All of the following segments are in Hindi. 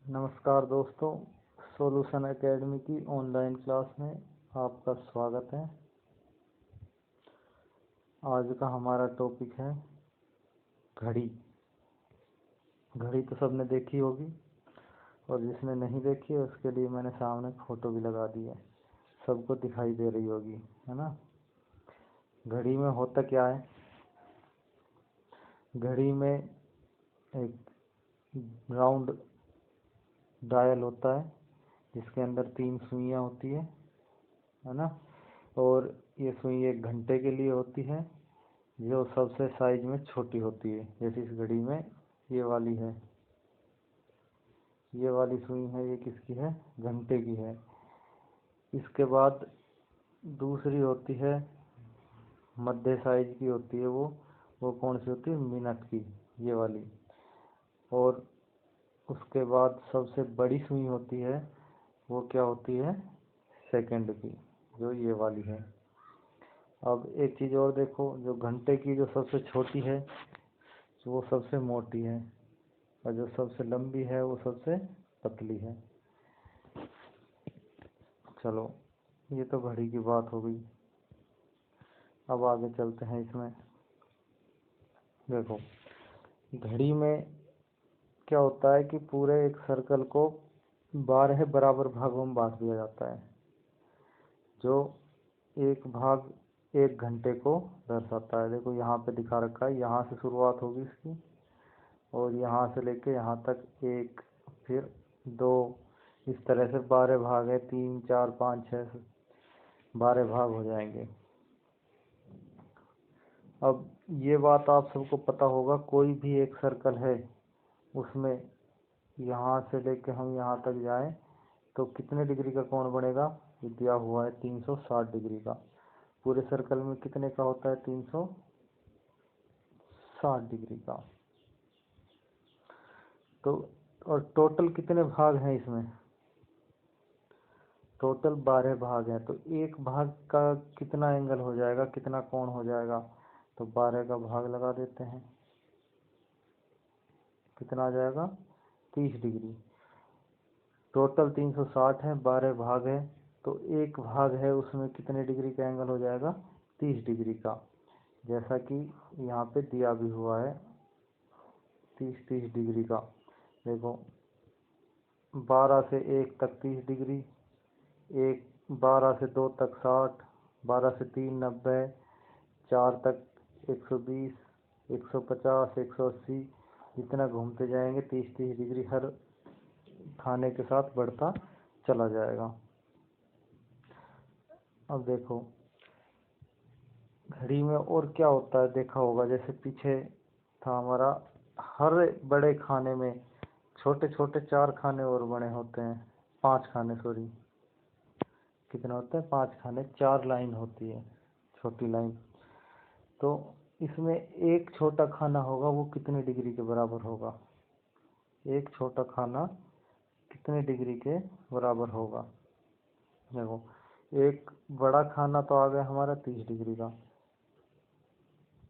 नमस्कार दोस्तों, सॉल्यूशन एकेडमी की ऑनलाइन क्लास में आपका स्वागत है। आज का हमारा टॉपिक है घड़ी। घड़ी तो सबने देखी होगी और जिसने नहीं देखी है उसके लिए मैंने सामने फ़ोटो भी लगा दी है, सबको दिखाई दे रही होगी, है ना। घड़ी में होता क्या है? घड़ी में एक राउंड डायल होता है जिसके अंदर 3 सुइयाँ होती है ना। और ये सुई 1 घंटे के लिए होती है, जो सबसे साइज में छोटी होती है। जैसे इस घड़ी में ये वाली है, ये वाली सुई है, ये किसकी है? घंटे की है। इसके बाद दूसरी होती है, मध्य साइज की होती है, वो कौन सी होती है? मिनट की, ये वाली। और उसके बाद सबसे बड़ी सुई होती है, वो क्या होती है? सेकंड की, जो ये वाली है। अब एक चीज़ और देखो, जो घंटे की जो सबसे छोटी है वो सबसे मोटी है, और जो सबसे लंबी है वो सबसे पतली है। चलो, ये तो घड़ी की बात हो गई। अब आगे चलते हैं। इसमें देखो, घड़ी में क्या होता है कि पूरे एक सर्कल को 12 बराबर भागों में बांट दिया जाता है। जो एक भाग 1 घंटे को दर्शाता है। देखो यहाँ पे दिखा रखा है, यहाँ से शुरुआत होगी इसकी, और यहाँ से लेके यहाँ तक 1, फिर 2, इस तरह से 12 भाग है। 3, 4, 5, 6, 12 भाग हो जाएंगे। अब ये बात आप सबको पता होगा, कोई भी एक सर्कल है उसमें यहाँ से लेके हम यहाँ तक जाएं तो कितने डिग्री का कोण बनेगा? ये दिया हुआ है 360 डिग्री का। पूरे सर्कल में कितने का होता है? 360 डिग्री का। तो और टोटल कितने भाग हैं इसमें? टोटल 12 भाग हैं। तो एक भाग का कितना एंगल हो जाएगा, कितना कोण हो जाएगा? तो 12 का भाग लगा देते हैं, कितना आ जाएगा? 30 डिग्री। टोटल 360 है, 12 भाग है, तो एक भाग है उसमें कितने डिग्री का एंगल हो जाएगा? 30 डिग्री का। जैसा कि यहाँ पे दिया भी हुआ है, 30 डिग्री का। देखो, 12 से 1 तक 30 डिग्री, 12 से 2 तक 60, 12 से 3 90, 4 तक 120, 150, 180, जितना घूमते जाएंगे 30 डिग्री हर खाने के साथ बढ़ता चला जाएगा। अब देखो, घड़ी में और क्या होता है देखा होगा, जैसे पीछे था हमारा, हर बड़े खाने में छोटे छोटे 4 खाने और बने होते हैं। 5 खाने, सॉरी, कितने होते हैं? 5 खाने, 4 लाइन होती है, छोटी लाइन। तो इसमें एक छोटा खाना होगा, वो कितने डिग्री के बराबर होगा? एक छोटा खाना कितने डिग्री के बराबर होगा? देखो, एक बड़ा खाना तो आ गया हमारा 30 डिग्री का,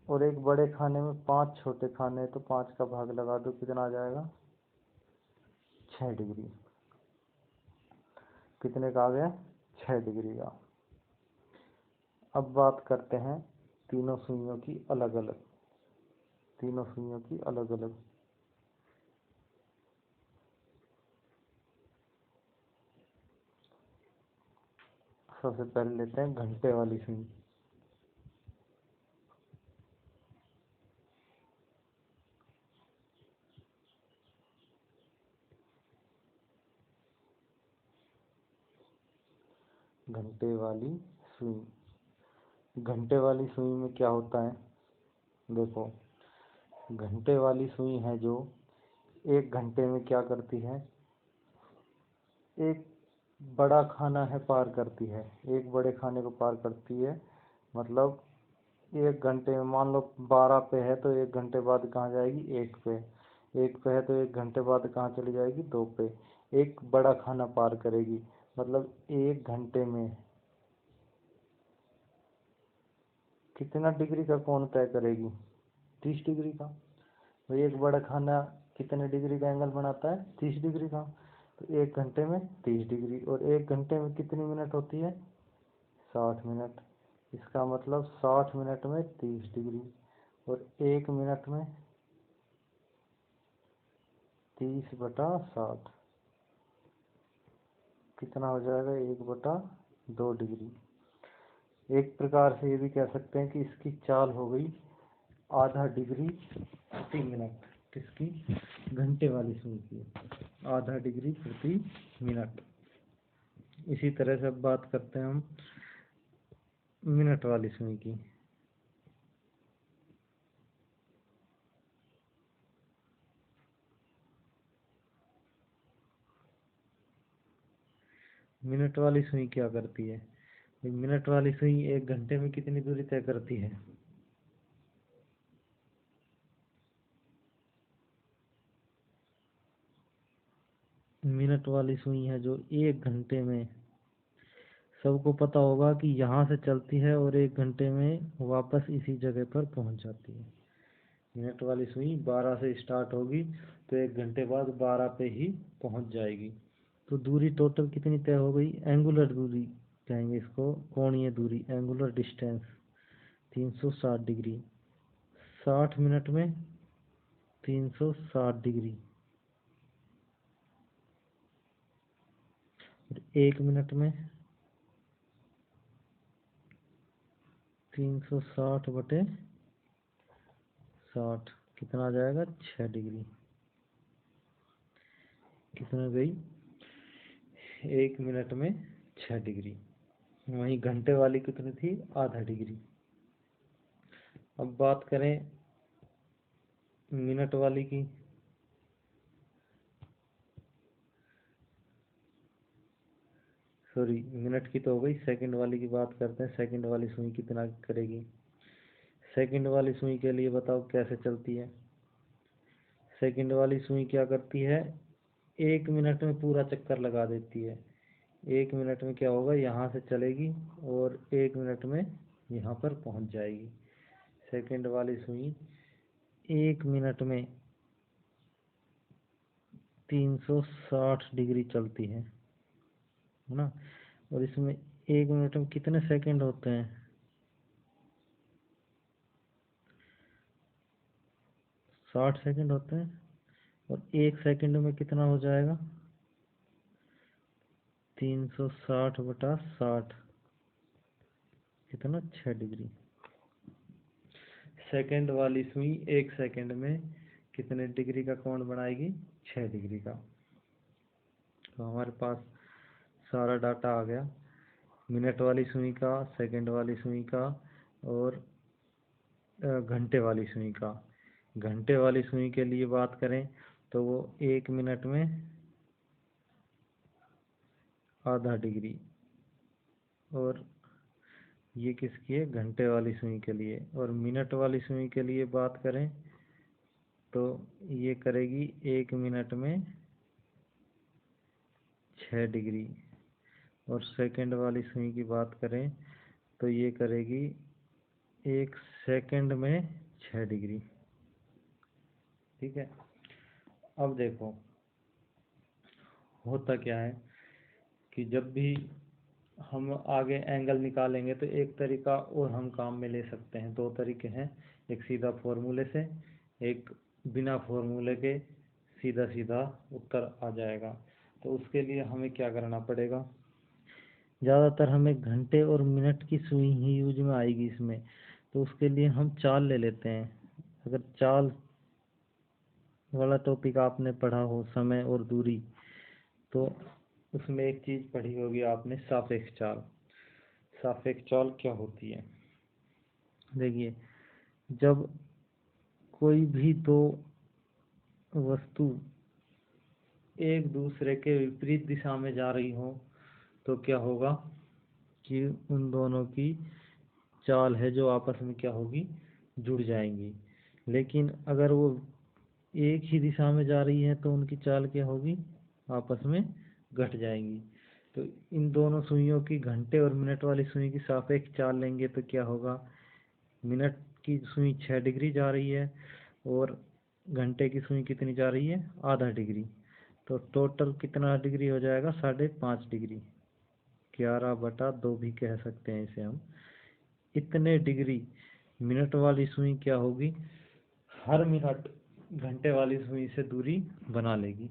और एक बड़े खाने में 5 छोटे खाने, तो 5 का भाग लगा दो, कितना आ जाएगा? 6 डिग्री। कितने का आ गया? 6 डिग्री का। अब बात करते हैं तीनों सुइयों की अलग अलग, तीनों सुइयों की अलग अलग। सबसे पहले लेते हैं घंटे वाली सुई। घंटे वाली सुई। घंटे वाली सुई में क्या होता है? देखो, घंटे वाली सुई है जो 1 घंटे में क्या करती है? एक बड़ा खाना है पार करती है, एक बड़े खाने को पार करती है। मतलब 1 घंटे में, मान लो 12 पे है तो 1 घंटे बाद कहाँ जाएगी? 1 पे। 1 पे है तो 1 घंटे बाद कहाँ चली जाएगी? 2 पे। एक बड़ा खाना पार करेगी, मतलब 1 घंटे में कितना डिग्री का कोण तय करेगी? 30 डिग्री का। तो एक बड़ा खाना कितने डिग्री का एंगल बनाता है? 30 डिग्री का। तो 1 घंटे में 30 डिग्री, और 1 घंटे में कितनी मिनट होती है? 60 मिनट। इसका मतलब 60 मिनट में 30 डिग्री, और 1 मिनट में 30/60 कितना हो जाएगा? 1/2 डिग्री। एक प्रकार से ये भी कह सकते हैं कि इसकी चाल हो गई आधा डिग्री प्रति मिनट। किसकी? घंटे वाली सुई की आधा डिग्री प्रति मिनट। इसी तरह से अब बात करते हैं हम मिनट वाली सुई की। मिनट वाली सुई क्या करती है? मिनट वाली सुई 1 घंटे में कितनी दूरी तय करती है? मिनट वाली सुई है जो 1 घंटे में, सबको पता होगा कि यहाँ से चलती है और 1 घंटे में वापस इसी जगह पर पहुँच जाती है। मिनट वाली सुई 12 से स्टार्ट होगी तो 1 घंटे बाद 12 पे ही पहुँच जाएगी। तो दूरी टोटल कितनी तय हो गई? एंगुलर दूरी कहेंगे इसको, कोणीय दूरी, एंगुलर डिस्टेंस 360 डिग्री। 60 मिनट में 360 डिग्री, और 1 मिनट में 360/60 कितना आ जाएगा? 6 डिग्री। कितना गई? 1 मिनट में 6 डिग्री। वहीं घंटे वाली कितनी थी? आधा डिग्री। अब बात करें मिनट वाली की। सॉरी, मिनट की तो हो गई, सेकंड वाली की बात करते हैं। सेकंड वाली सुई कितना करेगी? सेकंड वाली सुई के लिए बताओ कैसे चलती है? सेकंड वाली सुई क्या करती है? 1 मिनट में पूरा चक्कर लगा देती है। 1 मिनट में क्या होगा? यहाँ से चलेगी और 1 मिनट में यहाँ पर पहुँच जाएगी। सेकंड वाली सुई 1 मिनट में 360 डिग्री चलती है ना। और इसमें 1 मिनट में कितने सेकंड होते हैं? 60 सेकंड होते हैं। और 1 सेकंड में कितना हो जाएगा? 360/60 कितना? 6 डिग्री। सेकंड वाली सुई 1 सेकंड में कितने डिग्री का कोण बनाएगी? 6 डिग्री का। तो हमारे पास सारा डाटा आ गया, मिनट वाली सुई का, सेकंड वाली सुई का, और घंटे वाली सुई का। घंटे वाली सुई के लिए बात करें तो वो 1 मिनट में आधा डिग्री, और ये किसकी है? घंटे वाली सुई के लिए। और मिनट वाली सुई के लिए बात करें तो ये करेगी 1 मिनट में 6 डिग्री। और सेकंड वाली सुई की बात करें तो ये करेगी 1 सेकंड में 6 डिग्री। ठीक है। अब देखो होता क्या है कि जब भी हम आगे एंगल निकालेंगे तो एक तरीका और हम काम में ले सकते हैं। 2 तरीके हैं, एक सीधा फॉर्मूले से, एक बिना फॉर्मूले के सीधा सीधा उत्तर आ जाएगा। तो उसके लिए हमें क्या करना पड़ेगा? ज़्यादातर हमें घंटे और मिनट की सुई ही यूज में आएगी इसमें। तो उसके लिए हम चाल ले लेते हैं। अगर चाल वाला टॉपिक आपने पढ़ा हो, समय और दूरी, तो उसमें एक चीज़ पढ़ी होगी आपने, सापेक्ष चाल। सापेक्ष चाल क्या होती है? देखिए, जब कोई भी दो वस्तु एक दूसरे के विपरीत दिशा में जा रही हो तो क्या होगा कि उन दोनों की चाल है जो आपस में क्या होगी? जुड़ जाएंगी। लेकिन अगर वो एक ही दिशा में जा रही है तो उनकी चाल क्या होगी? आपस में घट जाएंगी। तो इन दोनों सुइयों की, घंटे और मिनट वाली सुई की सापेक्ष चाल लेंगे तो क्या होगा? मिनट की सुई 6 डिग्री जा रही है और घंटे की सुई कितनी जा रही है, आधा डिग्री, तो टोटल कितना डिग्री हो जाएगा, 5.5 डिग्री। 11/2 भी कह सकते हैं इसे हम। इतने डिग्री मिनट वाली सुई क्या होगी, हर मिनट घंटे वाली सुई से दूरी बना लेगी।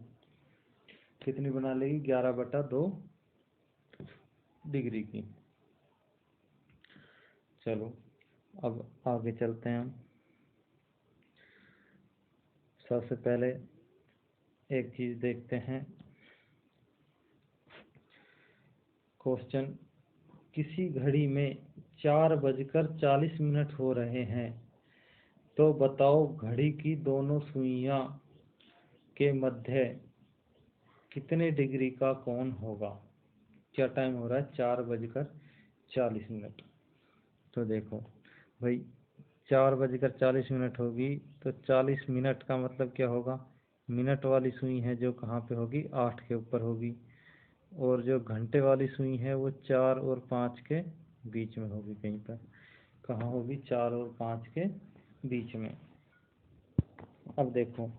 कितनी बना लेगी, 11/2 डिग्री की। चलो अब आगे चलते हैं हम। सबसे पहले एक चीज देखते हैं, क्वेश्चन, किसी घड़ी में 4:40 हो रहे हैं, तो बताओ घड़ी की दोनों सुइयां के मध्य कितने डिग्री का कोण होगा। क्या टाइम हो रहा है, 4:40। तो देखो भाई, 4:40 होगी, तो 40 मिनट का मतलब क्या होगा, मिनट वाली सुई है जो कहाँ पे होगी, 8 के ऊपर होगी, और जो घंटे वाली सुई है वो 4 और 5 के बीच में होगी, कहीं पर। कहाँ होगी, 4 और 5 के बीच में। अब देखो,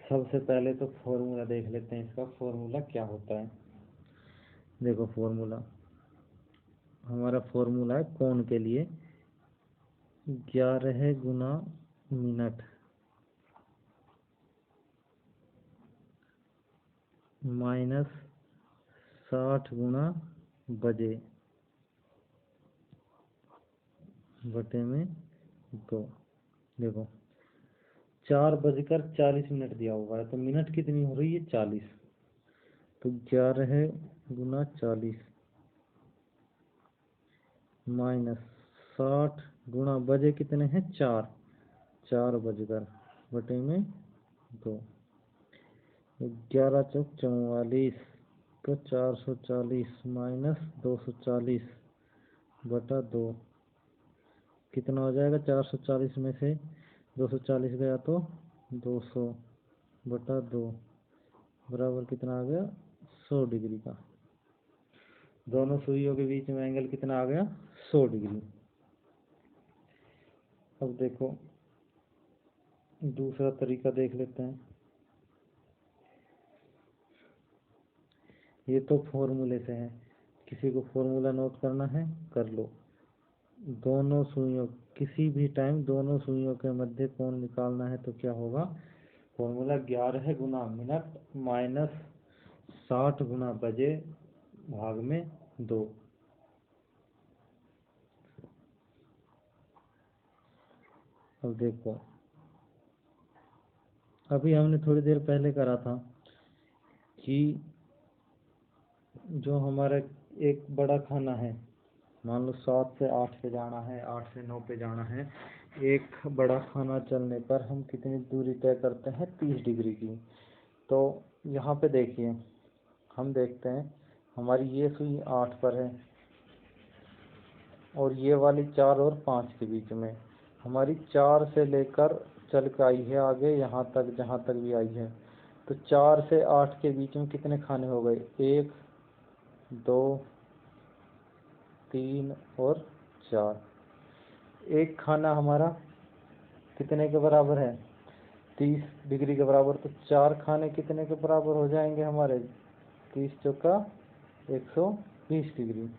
सबसे पहले तो फॉर्मूला देख लेते हैं, इसका फॉर्मूला क्या होता है। देखो फॉर्मूला, हमारा फॉर्मूला है कोण के लिए, 11 गुना मिनट माइनस 60 गुना बजे बटे में 2। देखो 4:40 दिया हुआ है, तो मिनट कितनी हो रही है, 40। तो 11 गुना 40 माइनस 60 गुना बजे कितने हैं, 4। 4 बटे में 2। 11×4 = 44, तो 440 माइनस 240/2 कितना हो जाएगा, 440 में से 240 गया तो 200/2 बराबर कितना आ गया, 100 डिग्री का। दोनों सुइयों के बीच में एंगल कितना आ गया, 100 डिग्री। अब देखो दूसरा तरीका देख लेते हैं। ये तो फॉर्मूले से है, किसी को फॉर्मूला नोट करना है कर लो। दोनों सुइयों, किसी भी टाइम दोनों सुइयों के मध्य कोण निकालना है, तो क्या होगा, फॉर्मूला 11 गुना मिनट माइनस 60 गुना बजे भाग में 2। अब देखो, अभी हमने थोड़ी देर पहले करा था कि जो हमारा एक बड़ा खाना है, मान लो 7 से 8 पे जाना है, 8 से 9 पे जाना है, एक बड़ा खाना चलने पर हम कितनी दूरी तय करते हैं, 30 डिग्री की। तो यहाँ पे देखिए, हम देखते हैं हमारी ये सुई 8 पर है और ये वाली 4 और 5 के बीच में। हमारी 4 से लेकर चल के आई है आगे यहाँ तक, जहाँ तक भी आई है। तो 4 से 8 के बीच में कितने खाने हो गए, 1 2 3 और 4। एक खाना हमारा कितने के बराबर है, 30 डिग्री के बराबर। तो 4 खाने कितने के बराबर हो जाएंगे हमारे, 30 चौका 120 डिग्री।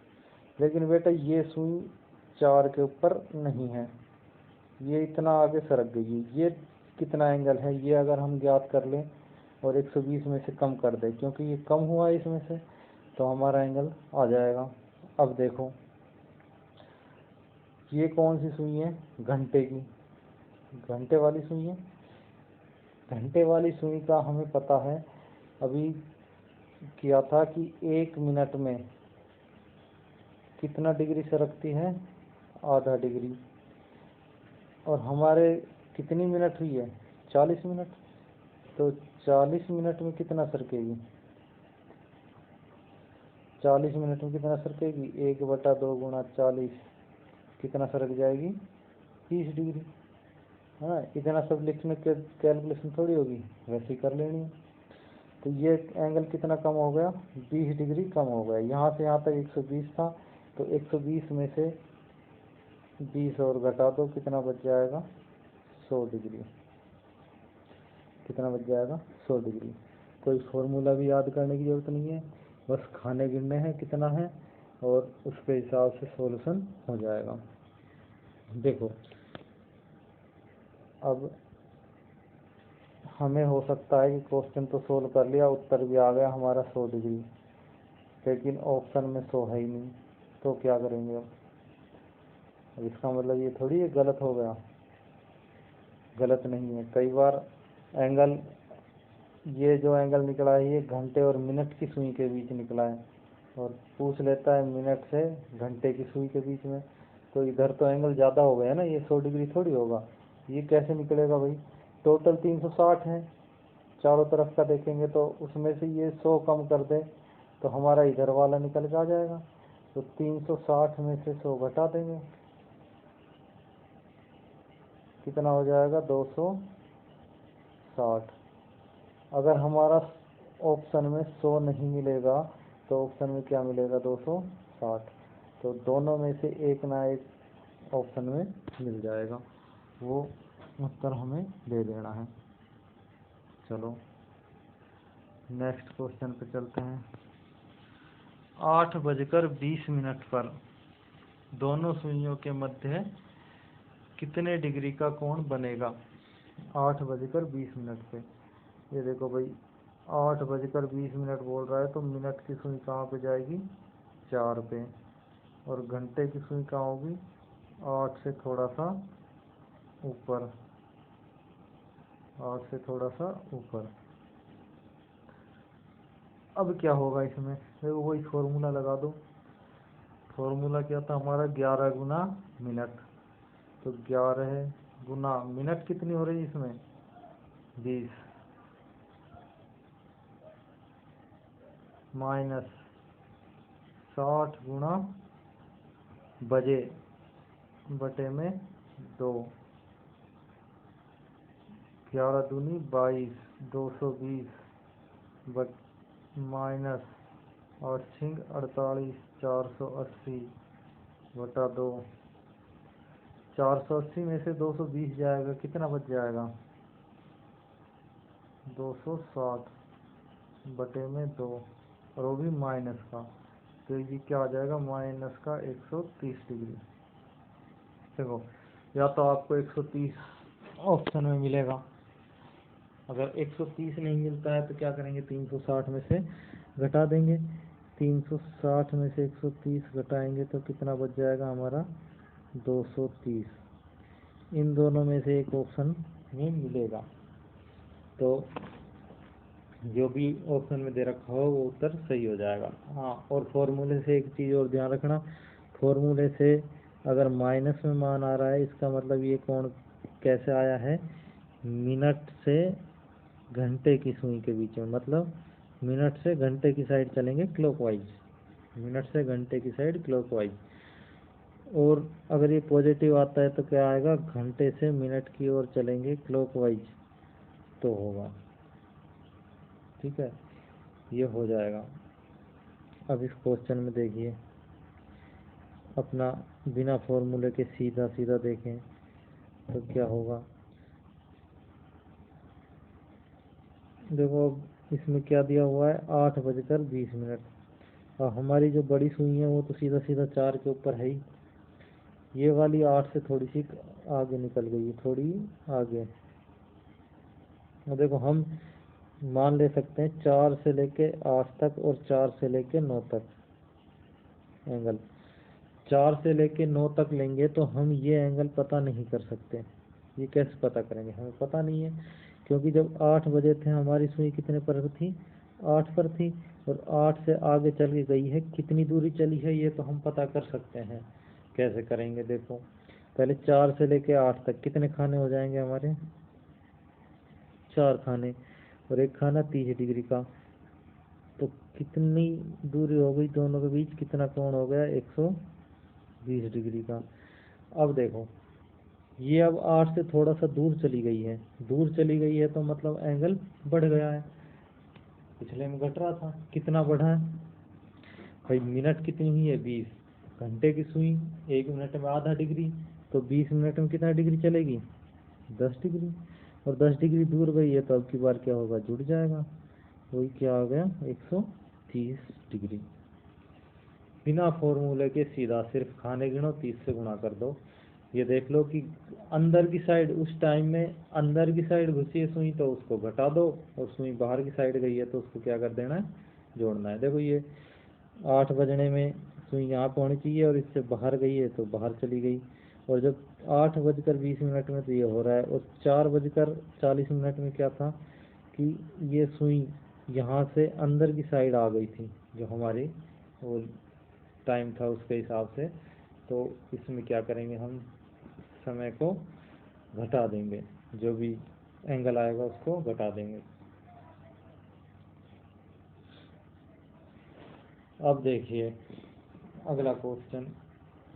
लेकिन बेटा ये सुई 4 के ऊपर नहीं है, ये इतना आगे सरक गई है। ये कितना एंगल है, ये अगर हम ज्ञात कर लें और 120 में से कम कर दें, क्योंकि ये कम हुआ है इसमें से, तो हमारा एंगल आ जाएगा। अब देखो ये कौन सी सुई है, घंटे की, घंटे वाली सुई है। घंटे वाली सुई का हमें पता है, अभी किया था कि 1 मिनट में कितना डिग्री सरकती है, आधा डिग्री। और हमारे कितनी मिनट हुई है, 40 मिनट। तो 40 मिनट में कितना सरकेगी, 40 मिनट में कितना सरकेगी, 1/2 गुणा 40 कितना सरक जाएगी, 30 डिग्री। हाँ, इतना सब लिखने के कैलकुलेशन थोड़ी होगी, वैसे ही कर लेनी है। तो ये एंगल कितना कम हो गया, 20 डिग्री कम हो गया। यहाँ से यहाँ तक 120 था, तो 120 में से 20 और घटा दो, कितना बच जाएगा, 100 डिग्री। कितना बच जाएगा 100 डिग्री। कोई फॉर्मूला भी याद करने की ज़रूरत नहीं है, बस खाने गिनने हैं कितना है और उसके हिसाब से सॉल्यूशन हो जाएगा। देखो अब हमें हो सकता है कि क्वेश्चन तो सोल्व कर लिया, उत्तर भी आ गया हमारा 100 डिग्री, लेकिन ऑप्शन में 100 है ही नहीं, तो क्या करेंगे अब इसका मतलब ये थोड़ी ये गलत हो गया। गलत नहीं है, कई बार एंगल, ये जो एंगल निकला है ये घंटे और मिनट की सुई के बीच निकला है, और पूछ लेता है मिनट से घंटे की सुई के बीच में, तो इधर तो एंगल ज़्यादा हो गया ना, ये 100 डिग्री थोड़ी होगा। ये कैसे निकलेगा भाई, टोटल 360 है, चारों तरफ का देखेंगे तो उसमें से ये 100 कम कर दे तो हमारा इधर वाला निकल के आ जाएगा, तो 360 में से 100 घटा देंगे, कितना हो जाएगा 260। अगर हमारा ऑप्शन में 100 नहीं मिलेगा तो ऑप्शन में क्या मिलेगा 260, तो दोनों में से एक ना एक ऑप्शन में मिल जाएगा, वो उत्तर हमें दे देना है। चलो नेक्स्ट क्वेश्चन पे चलते हैं। 8:20 पर दोनों सुइयों के मध्य कितने डिग्री का कोण बनेगा। 8:20 पे, ये देखो भाई 8:20 बोल रहा है, तो मिनट की सुई कहाँ पे जाएगी 4 पे, और घंटे की सुई कहाँ होगी 8 से थोड़ा सा ऊपर, 8 से थोड़ा सा ऊपर। अब क्या होगा इसमें, देखो वही फॉर्मूला लगा दो। फॉर्मूला क्या था हमारा, 11 गुना मिनट, तो 11 गुना मिनट कितनी हो रही है इसमें 20, माइनस 60 गुना बजे बटे में 2, 11 दूनी 22, 220 बट माइनस 8 छिंग 48, 480 बटा 2, 480 में से 220 जाएगा, कितना बच जाएगा 260 बटे में 2, और वो भी माइनस का, तो ये क्या आ जाएगा माइनस का 130 डिग्री। देखो या तो आपको 130 ऑप्शन में मिलेगा, अगर 130 नहीं मिलता है तो क्या करेंगे 360 में से घटा देंगे, 360 में से 130 घटाएंगे तो कितना बच जाएगा हमारा 230। इन दोनों में से एक ऑप्शन में मिलेगा, तो जो भी ऑप्शन में दे रखा हो वो उत्तर सही हो जाएगा। हाँ, और फॉर्मूले से एक चीज़ और ध्यान रखना, फॉर्मूले से अगर माइनस में मान आ रहा है इसका मतलब ये कोण कैसे आया है, मिनट से घंटे की सुई के बीच में, मतलब मिनट से घंटे की साइड चलेंगे क्लॉकवाइज, मिनट से घंटे की साइड क्लॉकवाइज। और अगर ये पॉजिटिव आता है तो क्या आएगा, घंटे से मिनट की ओर चलेंगे क्लॉकवाइज, तो होगा। ठीक है, ये हो जाएगा। अब इस क्वेश्चन में देखिए, अपना बिना फॉर्मूले के सीधा सीधा देखें तो क्या होगा। देखो अब इसमें क्या दिया हुआ है 8:20, और हमारी जो बड़ी सुई है वो तो सीधा सीधा 4 के ऊपर है ही, ये वाली 8 से थोड़ी सी आगे निकल गई है, थोड़ी आगे। और देखो हम मान ले सकते हैं 4 से लेके 8 तक और 4 से लेके 9 तक एंगल, 4 से लेके 9 तक लेंगे तो हम ये एंगल पता नहीं कर सकते। ये कैसे पता करेंगे, हमें पता नहीं है, क्योंकि जब 8 बजे थे हमारी सुई कितने पर थी 8 पर थी, और 8 से आगे चल के गई है, कितनी दूरी चली है ये तो हम पता कर सकते हैं। कैसे करेंगे, देखो पहले 4 से लेके 8 तक कितने खाने हो जाएंगे हमारे 4 खाने, और एक खाना 30 डिग्री का, तो कितनी दूरी हो गई दोनों के बीच, कितना कोण हो गया 120 डिग्री का। अब देखो ये अब 8 से थोड़ा सा दूर चली गई है, दूर चली गई है तो मतलब एंगल बढ़ गया है, पिछले में घट रहा था, कितना बढ़ा है भाई, मिनट कितनी हुई है 20, घंटे की सुई 1 मिनट में आधा डिग्री, तो 20 मिनट में कितना डिग्री चलेगी 10 डिग्री, और 10 डिग्री दूर गई है तो अब की बार क्या होगा, जुड़ जाएगा। वही क्या आ गया, 130 डिग्री। बिना फॉर्मूले के सीधा सिर्फ खाने गिनो, 30 से गुणा कर दो। ये देख लो कि अंदर की साइड उस टाइम में अंदर की साइड घुसी है सुई तो उसको घटा दो, और सुई बाहर की साइड गई है तो उसको क्या कर देना है, जोड़ना है। देखो ये 8 बजने में सुई यहाँ पे होनी चाहिए और इससे बाहर गई है तो बाहर चली गई। और जब 8 बजकर 20 मिनट में तो ये हो रहा है, और 4 बजकर 40 मिनट में क्या था कि ये सुई यहाँ से अंदर की साइड आ गई थी, जो हमारी वो टाइम था उसके हिसाब से। तो इसमें क्या करेंगे, हम समय को घटा देंगे, जो भी एंगल आएगा उसको घटा देंगे। अब देखिए अगला क्वेश्चन,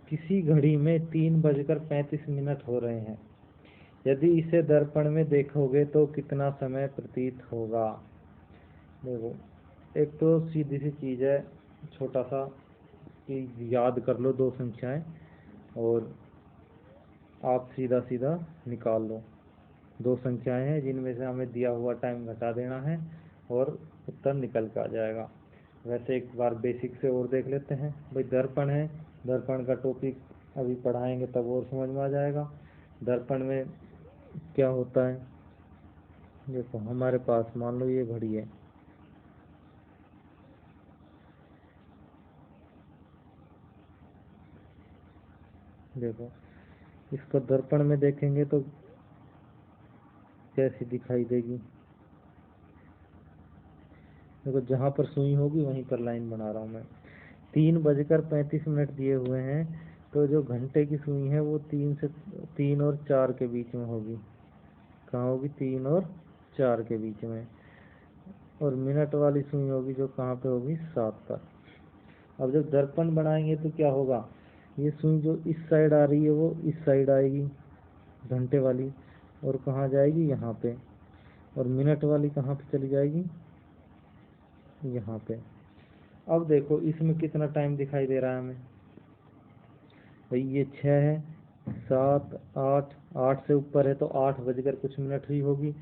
किसी घड़ी में 3 बजकर 35 मिनट हो रहे हैं, यदि इसे दर्पण में देखोगे तो कितना समय प्रतीत होगा। देखो एक तो सीधी सी चीज़ है, छोटा सा कि याद कर लो दो संख्याएं और आप सीधा सीधा निकाल लो। दो संख्याएं हैं जिनमें से हमें दिया हुआ टाइम घटा देना है और उत्तर निकल के आ जाएगा। वैसे एक बार बेसिक से और देख लेते हैं। भाई दर्पण है, दर्पण का टॉपिक अभी पढ़ाएंगे तब और समझ में आ जाएगा। दर्पण में क्या होता है, देखो हमारे पास मान लो ये घड़ी है, देखो इसको दर्पण में देखेंगे तो कैसी दिखाई देगी। देखो जहाँ पर सुई होगी वहीं पर लाइन बना रहा हूँ मैं। 3 बजकर 35 मिनट दिए हुए हैं, तो जो घंटे की सुई है वो 3 और 4 के बीच में होगी। कहाँ होगी, 3 और 4 के बीच में। और मिनट वाली सुई होगी जो कहाँ पे होगी, 7 पर। अब जब दर्पण बनाएंगे तो क्या होगा, ये सुई जो इस साइड आ रही है वो इस साइड आएगी घंटे वाली, और कहाँ जाएगी, यहाँ पे। और मिनट वाली कहाँ पे चली जाएगी, यहाँ पे। अब देखो इसमें कितना टाइम दिखाई दे रहा है हमें, भाई ये 6 है, 7, 8, 8 से ऊपर है तो 8 बजकर कुछ मिनट ही होगी।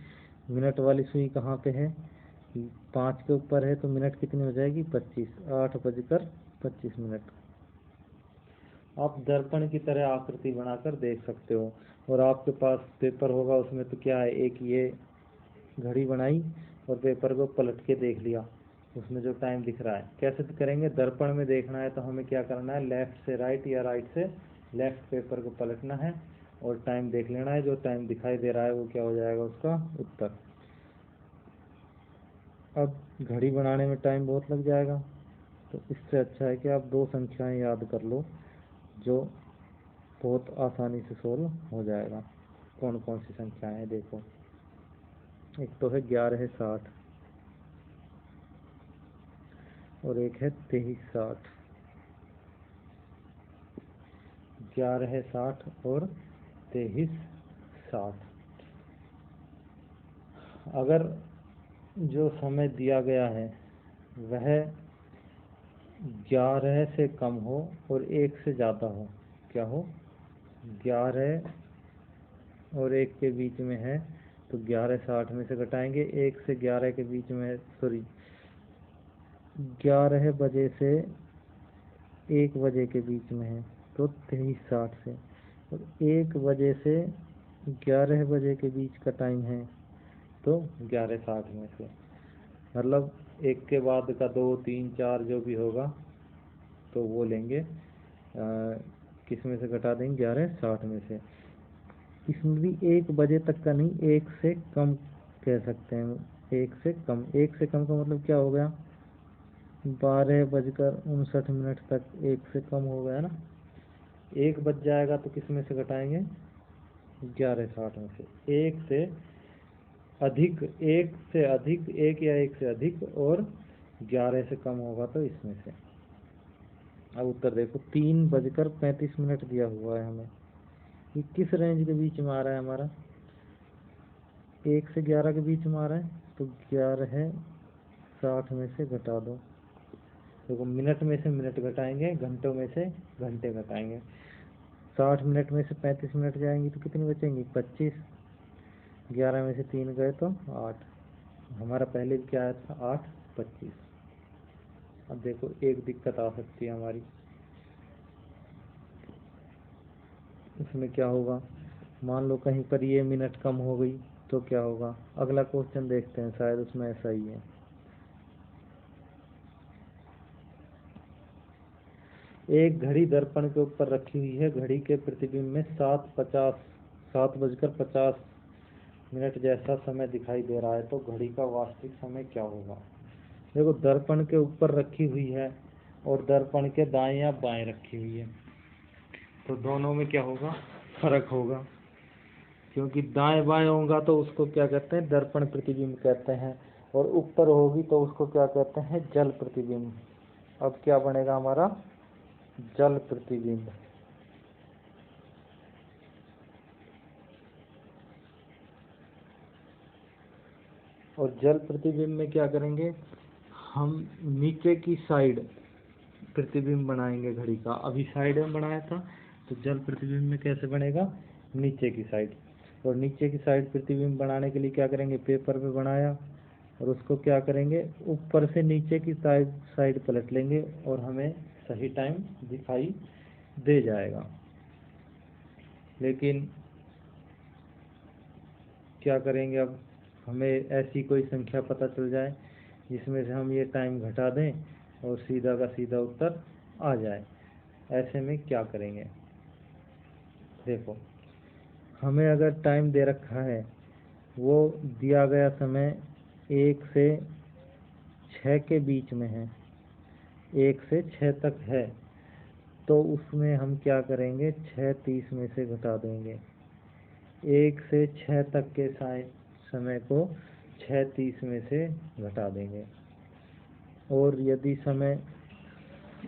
मिनट वाली सुई कहाँ पे है, 5 के ऊपर है तो मिनट कितनी हो जाएगी, 25। 8 बजकर 25 मिनट। आप दर्पण की तरह आकृति बनाकर देख सकते हो। और आपके पास पेपर होगा, उसमें तो क्या है, एक ये घड़ी बनाई और पेपर को पलट के देख लिया, उसमें जो टाइम दिख रहा है। कैसे करेंगे, दर्पण में देखना है तो हमें क्या करना है, लेफ्ट से राइट या राइट से लेफ्ट पेपर को पलटना है और टाइम देख लेना है। जो टाइम दिखाई दे रहा है वो क्या हो जाएगा, उसका उत्तर। अब घड़ी बनाने में टाइम बहुत लग जाएगा, तो इससे अच्छा है कि आप दो संख्याएं याद कर लो, जो बहुत आसानी से सोल्व हो जाएगा। कौन कौन सी संख्याएं हैं, देखो एक तो है 11 है 60, और एक है 23 60। 11 है 60 और 23 60। अगर जो समय दिया गया है वह 11 से कम हो और 1 से ज़्यादा हो, क्या हो, 11 और 1 के बीच में है तो 11 60 में से घटाएंगे। 1 से 11 के बीच में, सॉरी 11 बजे से 1 बजे के बीच में है तो 23 60 से। और 1 बजे से 11 बजे के बीच का टाइम है तो 11 60 में से, मतलब 1 के बाद का 2 3 4 जो भी होगा तो वो लेंगे, किस में से घटा देंगे, 11 60 में से। इसमें भी 1 बजे तक का नहीं, 1 से कम कह सकते हैं। 1 से कम, 1 से कम का मतलब क्या हो गया, 12 बजकर 59 मिनट तक 1 से कम हो गया ना। 1 बज जाएगा तो किस में से घटाएंगे, 11 60 में से। 1 से अधिक, 1 से अधिक, 1 या 1 से अधिक, और 11 से कम होगा तो इसमें से। अब उत्तर देखो, 3 बजकर 35 मिनट दिया हुआ है हमें। ये किस रेंज के बीच में आ रहा है हमारा, 1 से 11 के बीच में आ रहा है, तो 11 60 में से घटा दो। देखो मिनट में से मिनट घटाएंगे, घंटों में से घंटे घटाएंगे। 60 मिनट में से 35 मिनट जाएंगी तो कितनी बचेंगी, 25। 11 में से 3 गए तो 8। हमारा पहले क्या आया था 8 25। अब देखो एक दिक्कत आ सकती है हमारी, उसमें क्या होगा, मान लो कहीं पर ये मिनट कम हो गई तो क्या होगा। अगला क्वेश्चन देखते हैं, शायद उसमें ऐसा ही है। एक घड़ी दर्पण के ऊपर रखी हुई है, घड़ी के प्रतिबिंब में 7:50 जैसा समय दिखाई दे रहा है, तो घड़ी का वास्तविक समय क्या होगा। देखो दर्पण के ऊपर रखी हुई है और दर्पण के दाएं या बाएं रखी हुई है, तो दोनों में क्या होगा, फर्क होगा। क्योंकि दाएं बाएं होगा तो उसको क्या कहते हैं, दर्पण प्रतिबिंब कहते हैं, और ऊपर होगी तो उसको क्या कहते हैं, जल प्रतिबिंब। अब क्या बनेगा हमारा, जल प्रतिबिंब। और जल प्रतिबिंब में क्या करेंगे, हम नीचे की साइड प्रतिबिंब बनाएंगे घड़ी का। अभी साइड में बनाया था, तो जल प्रतिबिंब में कैसे बनेगा, नीचे की साइड। और नीचे की साइड प्रतिबिंब बनाने के लिए क्या करेंगे, पेपर पे बनाया और उसको क्या करेंगे, ऊपर से नीचे की साइड पलट लेंगे और हमें सही टाइम दिखाई दे जाएगा। लेकिन क्या करेंगे, अब हमें ऐसी कोई संख्या पता चल जाए जिसमें से हम ये टाइम घटा दें और सीधा का सीधा उत्तर आ जाए। ऐसे में क्या करेंगे, देखो हमें अगर टाइम दे रखा है, वो दिया गया समय 1 से 6 के बीच में है, 1 से 6 तक है, तो उसमें हम क्या करेंगे, 6:30 में से घटा देंगे। 1 से 6 तक के समय को 6:30 में से घटा देंगे। और यदि समय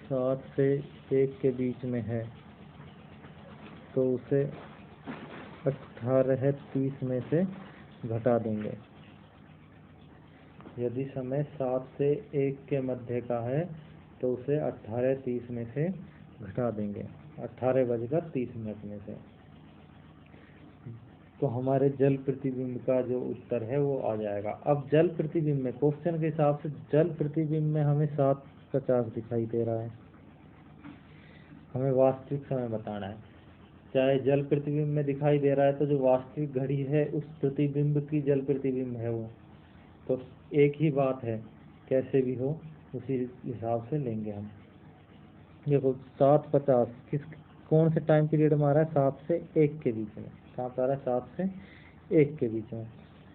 7 से 1 के बीच में है तो उसे 18:30 में से घटा देंगे। यदि समय 7 से 1 के मध्य का है तो उसे 18:30 में से घटा देंगे, 18:30 में से। तो हमारे जल प्रतिबिंब का जो उत्तर है वो आ जाएगा। अब जल प्रतिबिंब में क्वेश्चन के हिसाब से जल प्रतिबिंब में हमें 7:50 दिखाई दे रहा है, हमें वास्तविक समय बताना है। चाहे जल प्रतिबिंब में दिखाई दे रहा है तो जो वास्तविक घड़ी है उस प्रतिबिंब की जल प्रतिबिंब है वो, तो एक ही बात है, कैसे भी हो उसी हिसाब से लेंगे हम। देखो 7:50 कौन से टाइम पीरियड में आ रहा है, 7 से 1 के बीच में। कहाँ पर आ रहा है, 7 से 1 के बीच में।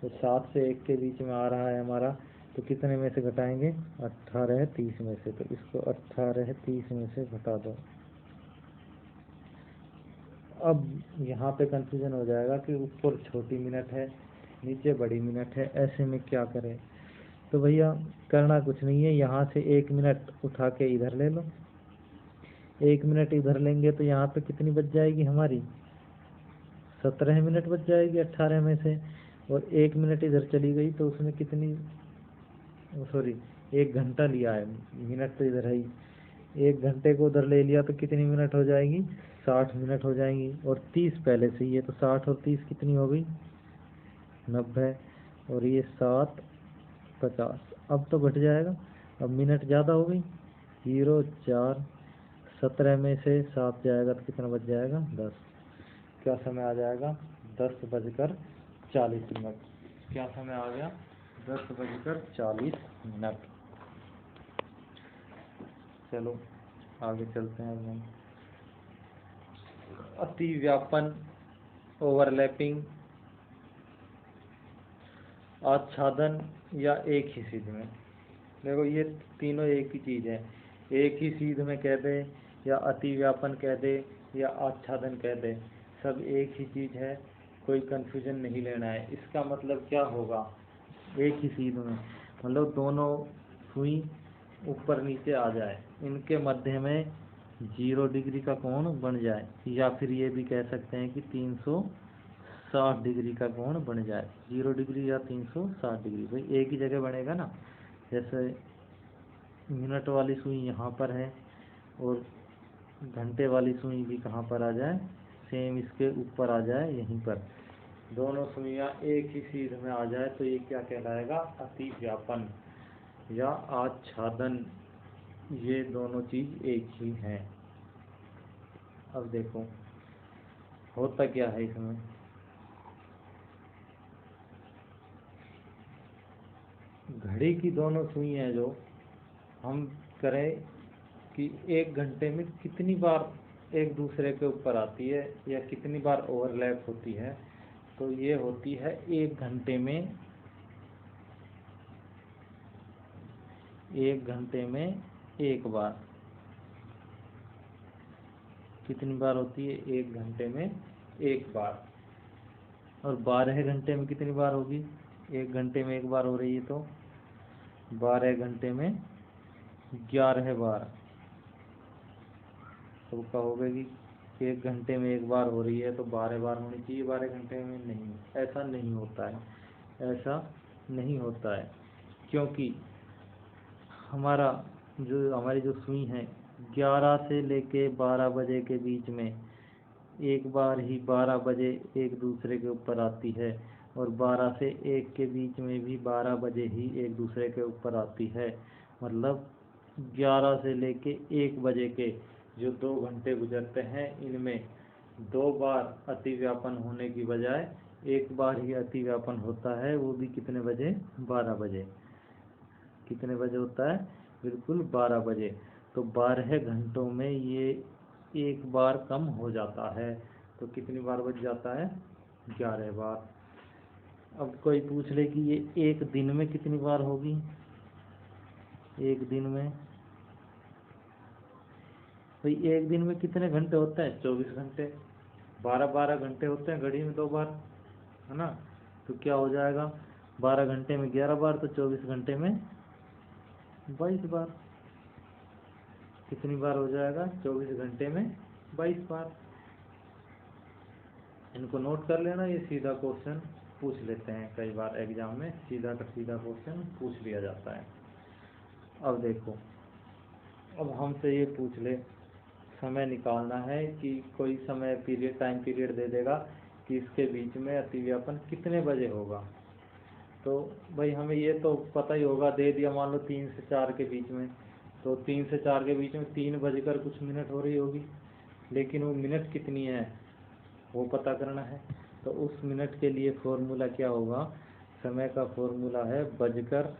तो 7 से 1 के बीच में आ रहा है हमारा, तो कितने में से घटाएंगे, 18:30 में से। तो इसको 18:30 में से घटा दो। अब यहाँ पे कंफ्यूजन हो जाएगा कि ऊपर छोटी मिनट है नीचे बड़ी मिनट है, ऐसे में क्या करें। तो भैया करना कुछ नहीं है, यहाँ से 1 मिनट उठा के इधर ले लो। 1 मिनट इधर लेंगे तो यहाँ पे कितनी बच जाएगी हमारी, 17 मिनट बच जाएगी 18 में से। और 1 मिनट इधर चली गई तो उसमें कितनी, सॉरी 1 घंटा लिया है, मिनट तो इधर है ही। 1 घंटे को उधर ले लिया तो कितनी मिनट हो जाएगी, 60 मिनट हो जाएंगी। और 30 पहले से ही है, तो 60 और 30 कितनी हो गई, 90। और ये 7:50, अब तो घट जाएगा, अब मिनट ज़्यादा हो गई, 0:4। 17 में से 7 जाएगा तो कितना बच जाएगा, 10। क्या समय आ जाएगा, 10:40। क्या समय आ गया, 10:40। चलो आगे चलते हैं हम। अति व्यापन, ओवरलैपिंग, आच्छादन या एक ही सीध में। देखो ये तीनों एक ही चीज़ है, एक ही सीध में कह दे या अति व्यापन कह दे या आच्छादन कह दे, सब एक ही चीज़ है, कोई कंफ्यूजन नहीं लेना है। इसका मतलब क्या होगा, एक ही सीध में मतलब दोनों सुई ऊपर नीचे आ जाए, इनके मध्य में 0 डिग्री का कोण बन जाए, या फिर ये भी कह सकते हैं कि 360 डिग्री का कोण बन जाए। 0 डिग्री या 360 डिग्री, भाई एक ही जगह बनेगा ना। जैसे मिनट वाली सुई यहाँ पर है और घंटे वाली सुई भी कहाँ पर आ जाए, सेम इसके ऊपर आ जाए यहीं पर, दोनों सुइयां एक ही सीध में आ जाए तो ये क्या कहलाएगा? अतिव्यापन या आच्छादन। ये दोनों चीज एक ही हैं। अब देखो होता क्या है इसमें। घड़ी की दोनों सुइयां जो हम करें कि 1 घंटे में कितनी बार एक दूसरे के ऊपर आती है या कितनी बार ओवरलैप होती है, तो ये होती है 1 घंटे में, 1 घंटे में एक बार। कितनी बार होती है? 1 घंटे में एक बार। और 12 घंटे में कितनी बार होगी? 1 घंटे में एक बार हो रही है तो 12 घंटे में 11 बार। तो कहोगे कि 1 घंटे में एक बार हो रही है तो 12 बार होनी चाहिए 12 घंटे में। नहीं, ऐसा नहीं होता है, ऐसा नहीं होता है। क्योंकि हमारी जो सुई है 11 से लेके 12 बजे के बीच में एक बार ही 12 बजे एक दूसरे के ऊपर आती है, और 12 से 1 के बीच में भी 12 बजे ही एक दूसरे के ऊपर आती है। मतलब 11 से लेके 1 बजे के जो 2 घंटे गुजरते हैं, इनमें 2 बार अतिव्यापन होने की बजाय एक बार ही अतिव्यापन होता है, वो भी कितने बजे? 12 बजे। कितने बजे होता है? बिल्कुल 12 बजे। तो 12 घंटों में ये एक बार कम हो जाता है, तो कितनी बार बच जाता है? 11 बार। अब कोई पूछ ले कि ये एक दिन में कितनी बार होगी? एक दिन में भाई एक दिन में कितने घंटे होते हैं? 24 घंटे। 12-12 घंटे होते हैं घड़ी में 2 बार, है ना? तो क्या हो जाएगा? 12 घंटे में 11 बार, तो 24 घंटे में 22 बार। कितनी बार हो जाएगा? 24 घंटे में 22 बार। इनको नोट कर लेना, ये सीधा क्वेश्चन पूछ लेते हैं कई बार एग्जाम में, सीधा का सीधा क्वेश्चन पूछ लिया जाता है। अब देखो, अब हमसे ये पूछ ले, समय निकालना है कि कोई समय पीरियड, टाइम पीरियड दे देगा कि इसके बीच में अतिव्यापन कितने बजे होगा। तो भाई हमें ये तो पता ही होगा, दे दिया मान लो 3 से 4 के बीच में, तो 3 से 4 के बीच में 3 बजकर कुछ मिनट हो रही होगी, लेकिन वो मिनट कितनी है वो पता करना है। तो उस मिनट के लिए फॉर्मूला क्या होगा? समय का फॉर्मूला है बजकर,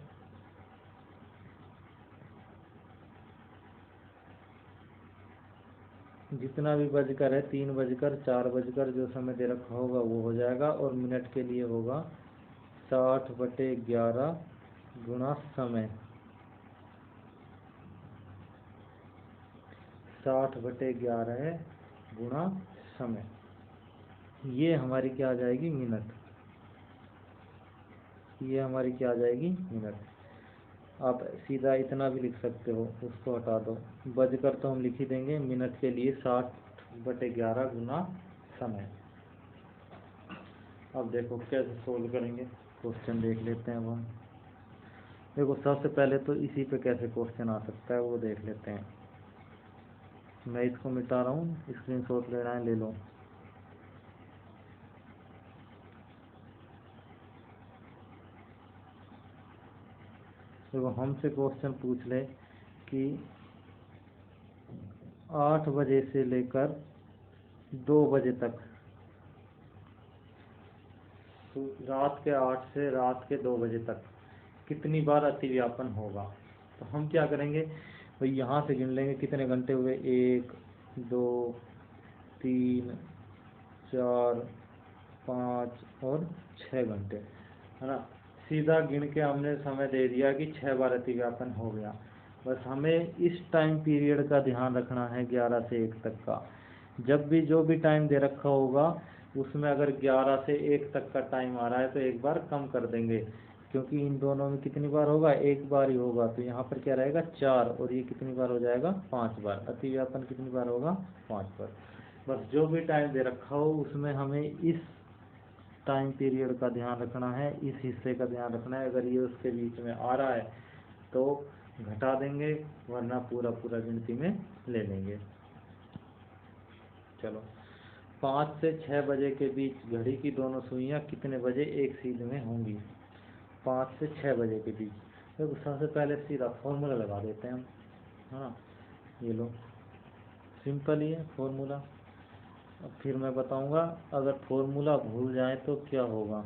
जितना भी बजकर है, 3 बजकर, 4 बजकर, जो समय दे रखा होगा वो हो जाएगा, और मिनट के लिए होगा 60/11 गुणा समय। 60/11 गुणा समय, ये हमारी क्या आ जाएगी? मिनट। ये हमारी क्या आ जाएगी? मिनट। आप सीधा इतना भी लिख सकते हो, उसको हटा दो, बजकर तो हम लिख ही देंगे, मिनट के लिए 60/11 गुना समय। अब देखो कैसे सोल्व करेंगे, क्वेश्चन देख लेते हैं अब हम। देखो सबसे पहले तो इसी पे कैसे क्वेश्चन आ सकता है वो देख लेते हैं। मैं इसको मिटा रहा हूँ, स्क्रीनशॉट लेना है ले लो। देखो हमसे क्वेश्चन पूछ ले कि 8 बजे से लेकर 2 बजे तक, रात के 8 से रात के 2 बजे तक कितनी बार अतिव्यापन होगा। तो हम क्या करेंगे भाई, यहाँ से गिन लेंगे कितने घंटे हुए, 1 2 3 4 5 और 6 घंटे, है ना? सीधा गिन के हमने समय दे दिया कि 6 बार अतिव्यापन हो गया। बस हमें इस टाइम पीरियड का ध्यान रखना है 11 से 1 तक का। जब भी जो भी टाइम दे रखा होगा उसमें अगर 11 से 1 तक का टाइम आ रहा है तो एक बार कम कर देंगे, क्योंकि इन दोनों में कितनी बार होगा? एक बार ही होगा, तो यहाँ पर क्या रहेगा? 4, और ये कितनी बार हो जाएगा? 5 बार। अतिव्यापन कितनी बार होगा? 5 बार। बस जो भी टाइम दे रखा हो उसमें हमें इस टाइम पीरियड का ध्यान रखना है, इस हिस्से का ध्यान रखना है। अगर ये उसके बीच में आ रहा है तो घटा देंगे, वरना पूरा पूरा गिनती में ले लेंगे। चलो 5 से 6 बजे के बीच घड़ी की दोनों सुइयां कितने बजे एक सीध में होंगी? 5 से 6 बजे के बीच। तो सबसे पहले सीधा फॉर्मूला लगा देते हैं हम। हाँ, ये लो, सिंपल ही है फॉर्मूला। अब फिर मैं बताऊंगा, अगर फॉर्मूला भूल जाए तो क्या होगा।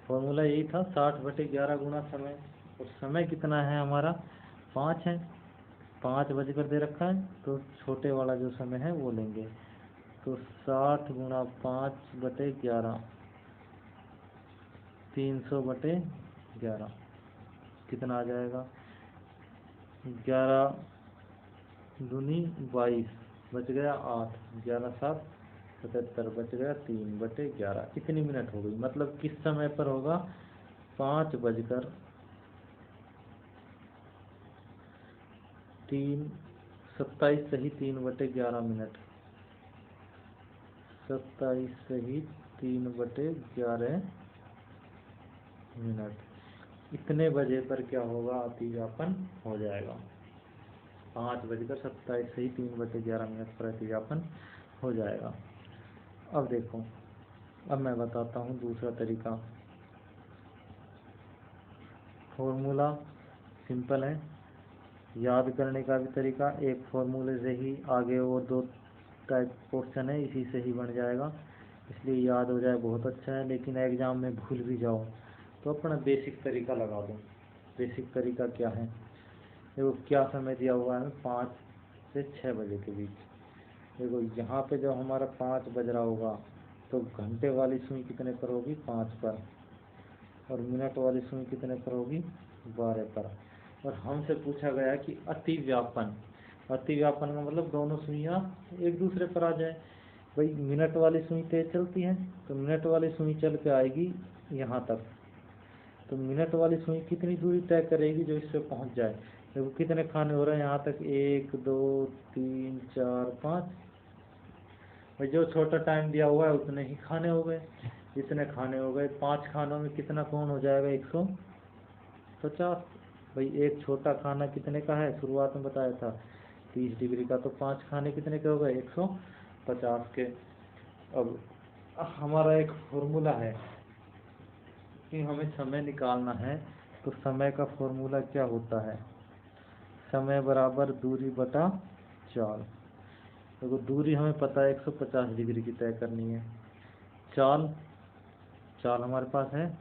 फॉर्मूला यही था, 60/11 गुना समय। और समय कितना है हमारा? 5 है, 5 बजकर दे रखा है, तो छोटे वाला जो समय है वो लेंगे। तो 60 गुणा 5/11, 300/11 कितना आ जाएगा? 11 दूनी 22, बच गया 8, 11×7 77, बच गया 3/11। कितनी मिनट हो गई? मतलब किस समय पर होगा? 5 बजकर 27 सही 3/11 मिनट, 27 सही 3/11 मिनट। इतने बजे पर क्या होगा? अतिव्यापन हो जाएगा। 5 बजकर 27 सही 3/11 मिनट पर अतिव्यापन हो जाएगा। अब देखो, अब मैं बताता हूँ दूसरा तरीका। फॉर्मूला सिंपल है, याद करने का भी तरीका, एक फॉर्मूले से ही आगे वो 2 टाइप क्वेश्चन है, इसी से ही बन जाएगा। इसलिए याद हो जाए बहुत अच्छा है, लेकिन एग्जाम में भूल भी जाओ तो अपना बेसिक तरीका लगा दो। बेसिक तरीका क्या है? देखो क्या समय दिया हुआ है, 5 से 6 बजे के बीच। देखो यहाँ पे जब हमारा 5 बज रहा होगा तो घंटे वाली सुई कितने पर होगी? 5 पर। और मिनट वाली सुई कितने पर होगी? 12 पर। और हमसे पूछा गया कि अतिव्यापन, अतिव्यापन का मतलब दोनों सुइयां एक दूसरे पर आ जाए। भाई मिनट वाली सुई तेज चलती है, तो मिनट वाली सुई चल के आएगी यहाँ तक। तो मिनट वाली सुई कितनी दूरी तय करेगी जो इससे पहुँच जाए? देखो कितने खाने हो रहे हैं यहाँ तक, 1 2 3 4 5। भाई जो छोटा टाइम दिया हुआ है उतने ही खाने हो गए। जितने खाने हो गए, 5 खानों में कितना कौन हो जाएगा? 150। भाई एक छोटा खाना कितने का है? शुरुआत में बताया था 30 डिग्री का, तो 5 खाने कितने के हो गए? 150 के। अब हमारा एक फॉर्मूला है कि हमें समय निकालना है, तो समय का फॉर्मूला क्या होता है? समय बराबर दूरी बटा चाल। देखो दूरी हमें पता है 150 डिग्री की तय करनी है। चाल, चाल हमारे पास है,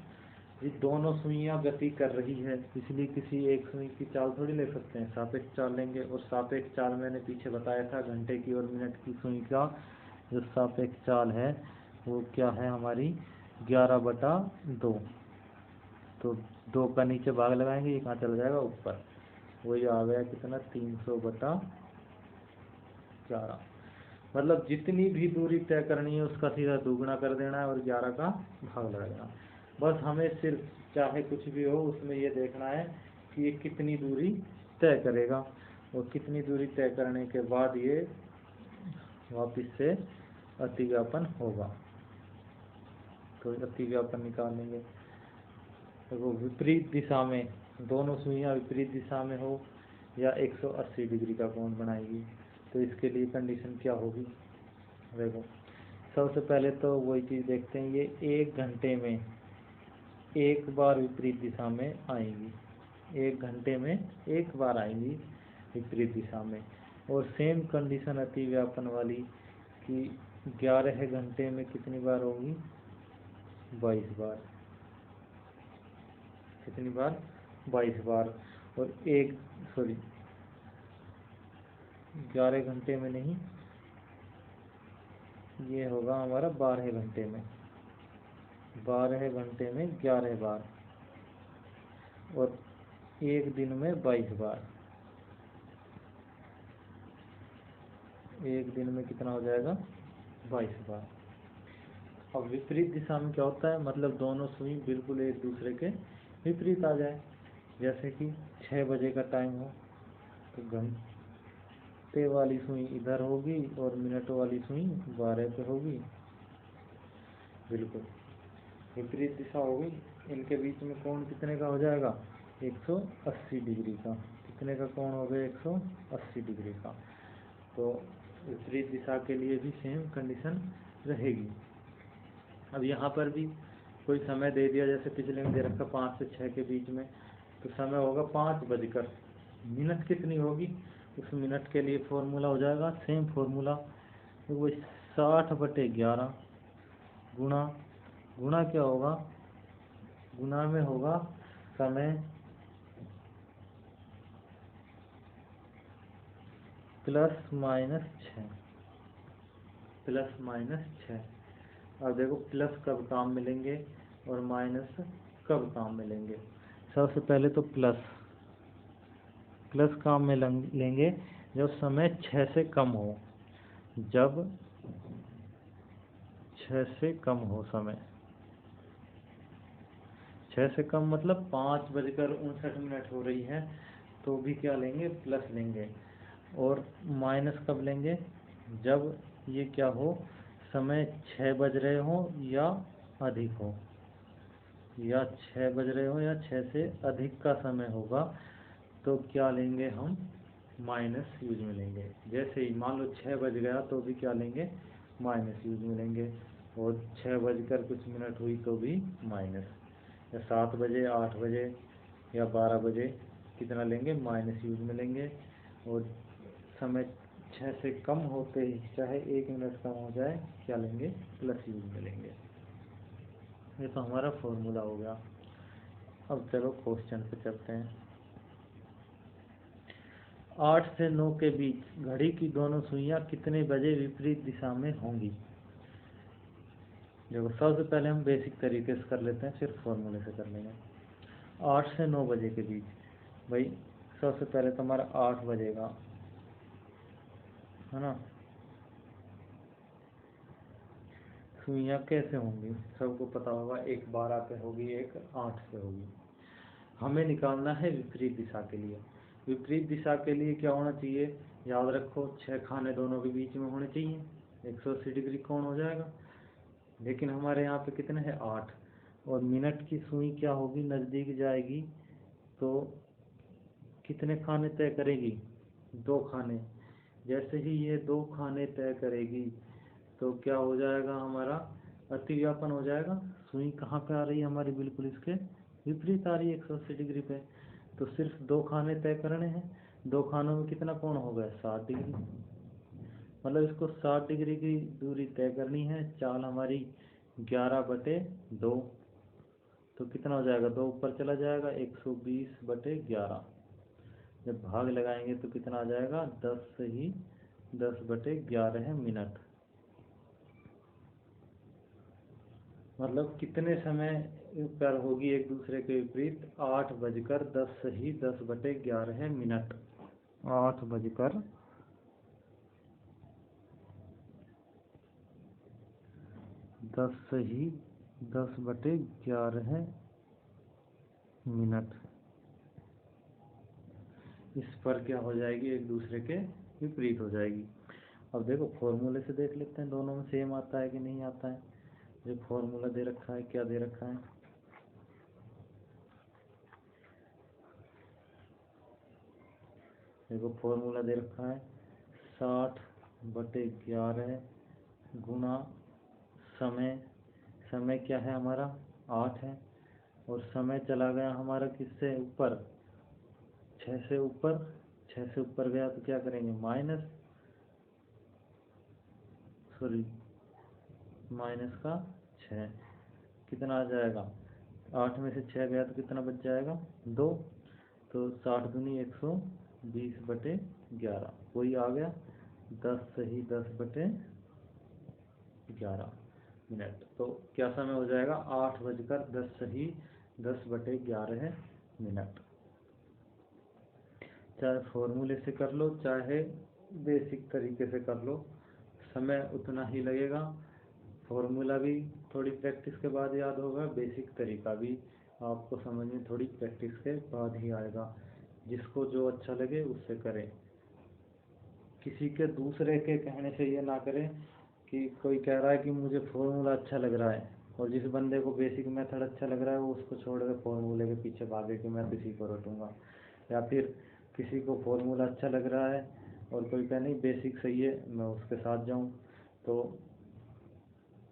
ये दोनों सुइयां गति कर रही है, इसलिए किसी एक सुई की चाल थोड़ी ले सकते हैं, सापेक्ष चाल लेंगे। और सापेक्ष चाल मैंने पीछे बताया था, घंटे की और मिनट की सुई का जो सापेक्ष चाल है वो क्या है हमारी? 11/2। तो 2 का नीचे भाग लगाएंगे, ये कहाँ चला जाएगा? ऊपर। वही आ गया कितना? 300/11। मतलब जितनी भी दूरी तय करनी है उसका सीधा दुगुना कर देना है और 11 का भाग लगा देना। बस हमें सिर्फ चाहे कुछ भी हो उसमें ये देखना है कि ये कितनी दूरी तय करेगा, और कितनी दूरी तय करने के बाद ये वापस से अतिव्यापन होगा। तो अतिव्यापन निकालेंगे। तो विपरीत दिशा में, दोनों सुइयां विपरीत दिशा में हो या 180 डिग्री का कोण बनाएगी, तो इसके लिए कंडीशन क्या होगी? देखो सबसे पहले तो वही चीज़ देखते हैं, ये 1 घंटे में एक बार विपरीत दिशा में आएंगी, 1 घंटे में एक बार आएंगी विपरीत दिशा में। और सेम कंडीशन अतिव्यापन वाली कि 11 घंटे में कितनी बार होगी? 22 बार। कितनी बार? 22 बार। और 11 घंटे में नहीं, ये होगा हमारा 12 घंटे में, 12 घंटे में 11 बार। और एक दिन में 22 बार। एक दिन में कितना हो जाएगा? 22 बार। अब विपरीत दिशा में क्या होता है? मतलब दोनों सुई बिल्कुल एक दूसरे के विपरीत आ जाए। जैसे कि 6 बजे का टाइम हो तो घंटे वाली सुई इधर होगी और मिनट वाली सुई 12 पे होगी, बिल्कुल विपरीत दिशा होगी। इनके बीच में कोण कितने का हो जाएगा? 180 डिग्री का। कितने का कोण हो गया? 180 डिग्री का। तो विपरीत दिशा के लिए भी सेम कंडीशन रहेगी। अब यहाँ पर भी कोई समय दे दिया, जैसे पिछले में दे रखा 5 से 6 के बीच में, तो समय होगा 5 बजकर, मिनट कितनी होगी, उस मिनट के लिए फॉर्मूला हो जाएगा सेम फॉर्मूला, तो वो 60/11 गुणा गुणा क्या होगा, गुणा में होगा समय ±6, ±6। अब देखो प्लस कब काम मिलेंगे और माइनस कब काम मिलेंगे। सबसे पहले तो प्लस काम में लेंगे जब समय 6 से कम हो, जब 6 से कम हो समय, 6 से कम मतलब 5:59 हो रही है, तो भी क्या लेंगे, प्लस लेंगे। और माइनस कब लेंगे, जब ये क्या हो, समय 6 बज रहे हो या अधिक हो, या 6 बज रहे हो या 6 से अधिक का समय होगा, तो क्या लेंगे हम, माइनस यूज में लेंगे। जैसे ही मान लो 6 बज गया तो भी क्या लेंगे, माइनस यूज में लेंगे। और 6 बजकर कुछ मिनट हुई तो भी माइनस, या 7 बजे, 8 बजे या 12 बजे कितना लेंगे, माइनस यूज में लेंगे। और समय 6 से कम होते ही, चाहे 1 मिनट कम हो जाए, क्या लेंगे, प्लस यूज में लेंगे। ये तो हमारा फॉर्मूला हो गया। अब चलो क्वेश्चन पे चलते हैं। 8 से 9 के बीच घड़ी की दोनों सुइयां कितने बजे विपरीत दिशा में होंगी। देखो सबसे पहले हम बेसिक तरीके से कर लेते हैं, फिर फॉर्मूले से कर लेंगे। 8 से 9 बजे के बीच, भाई सबसे पहले तो हमारा 8 बजेगा, है ना। सुइयां कैसे होंगी, सबको पता होगा, एक 12 पे होगी, एक 8 पे होगी। हमें निकालना है विपरीत दिशा के लिए। विपरीत दिशा के लिए क्या होना चाहिए, याद रखो 6 खाने दोनों के बीच में होने चाहिए, 180 डिग्री कोण हो जाएगा। लेकिन हमारे यहाँ पे कितने हैं, 8। और मिनट की सुई क्या होगी, नज़दीक जाएगी तो कितने खाने तय करेगी, 2 खाने। जैसे ही ये 2 खाने तय करेगी तो क्या हो जाएगा, हमारा अतिव्यापन हो जाएगा। सुई कहाँ पे आ रही है हमारी, बिल्कुल इसके विपरीत आ रही है, 180 डिग्री पे। तो सिर्फ 2 खाने तय करने हैं, 2 खानों में कितना कोण हो गया, 60 डिग्री। मतलब इसको 60 डिग्री की दूरी तय करनी है। चाल हमारी 11/2, तो कितना हो जाएगा, 2 ऊपर चला जाएगा, 120/11। जब भाग लगाएंगे तो कितना आ जाएगा, 10 से ही 10/11 मिनट। मतलब कितने समय पर होगी एक दूसरे के विपरीत, 8:10 से ही 10/11 मिनट। 8:10 से ही 10/11 मिनट। इस पर क्या हो जाएगी, एक दूसरे के विपरीत हो जाएगी। अब देखो फॉर्मूले से देख लेते हैं दोनों में सेम आता है कि नहीं आता है। जो फॉर्मूला दे रखा है, क्या दे रखा है, देखो फॉर्मूला दे रखा है 60/11 गुणा समय, समय क्या है हमारा, 8 है। और समय चला गया हमारा किससे ऊपर, 6 से ऊपर। 6 से ऊपर गया तो क्या करेंगे, माइनस का 6, कितना आ जाएगा, 8 में से 6 गया तो कितना बच जाएगा, 2। तो 60 दूनी 120/11, वही आ गया 10 से ही 10/11 मिनट। तो क्या समय हो जाएगा, 8:10 से ही 10/11 मिनट। चाहे फॉर्मूले से कर लो, चाहे बेसिक तरीके से कर लो, समय उतना ही लगेगा। फॉर्मूला भी थोड़ी प्रैक्टिस के बाद याद होगा, बेसिक तरीका भी आपको समझ में थोड़ी प्रैक्टिस के बाद ही आएगा। जिसको जो अच्छा लगे उससे करें, किसी के दूसरे के कहने से ये ना करें कि कोई कह रहा है कि मुझे फॉर्मूला अच्छा लग रहा है, और जिस बंदे को बेसिक मेथड अच्छा लग रहा है वो उसको छोड़ कर फॉर्मूले के पीछे भागे कि मैं किसी को रटूंगा। या फिर किसी को फॉर्मूला अच्छा लग रहा है और कोई कहे नहीं बेसिक सही है मैं उसके साथ जाऊं। तो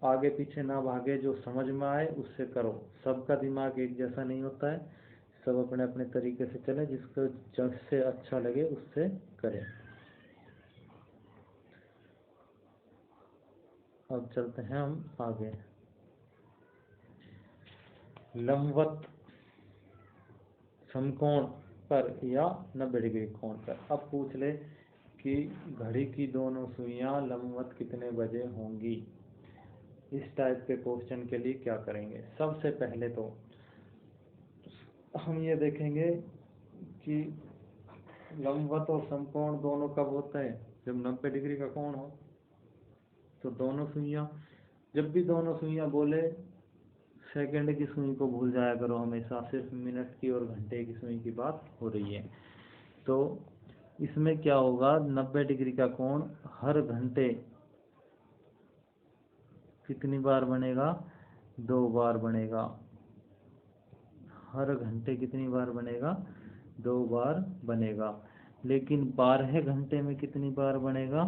आगे पीछे ना भागे, जो समझ में आए उससे करो। सबका दिमाग एक जैसा नहीं होता है, सब अपने अपने तरीके से चले, जिसको जिससे अच्छा लगे उससे करें। अब चलते हैं हम आगे। लंबवत समकोण पर या 90 डिग्री कोण पर। अब पूछ ले कि घड़ी की दोनों सुइयां लंबवत कितने बजे होंगी। इस टाइप के क्वेश्चन के लिए क्या करेंगे, सबसे पहले तो हम ये देखेंगे कि लंबवत और समकोण दोनों कब होता है, जब 90 डिग्री का कोण हो। तो दोनों सुइयां, जब भी दोनों सुइयां बोले, सेकंड की सुई को भूल जाया करो हमेशा, सिर्फ मिनट की और घंटे की सुई की बात हो रही है। तो इसमें क्या होगा, 90 डिग्री का कोण हर घंटे कितनी बार बनेगा, 2 बार बनेगा। हर घंटे कितनी बार बनेगा, 2 बार बनेगा। लेकिन 12 घंटे में कितनी बार बनेगा,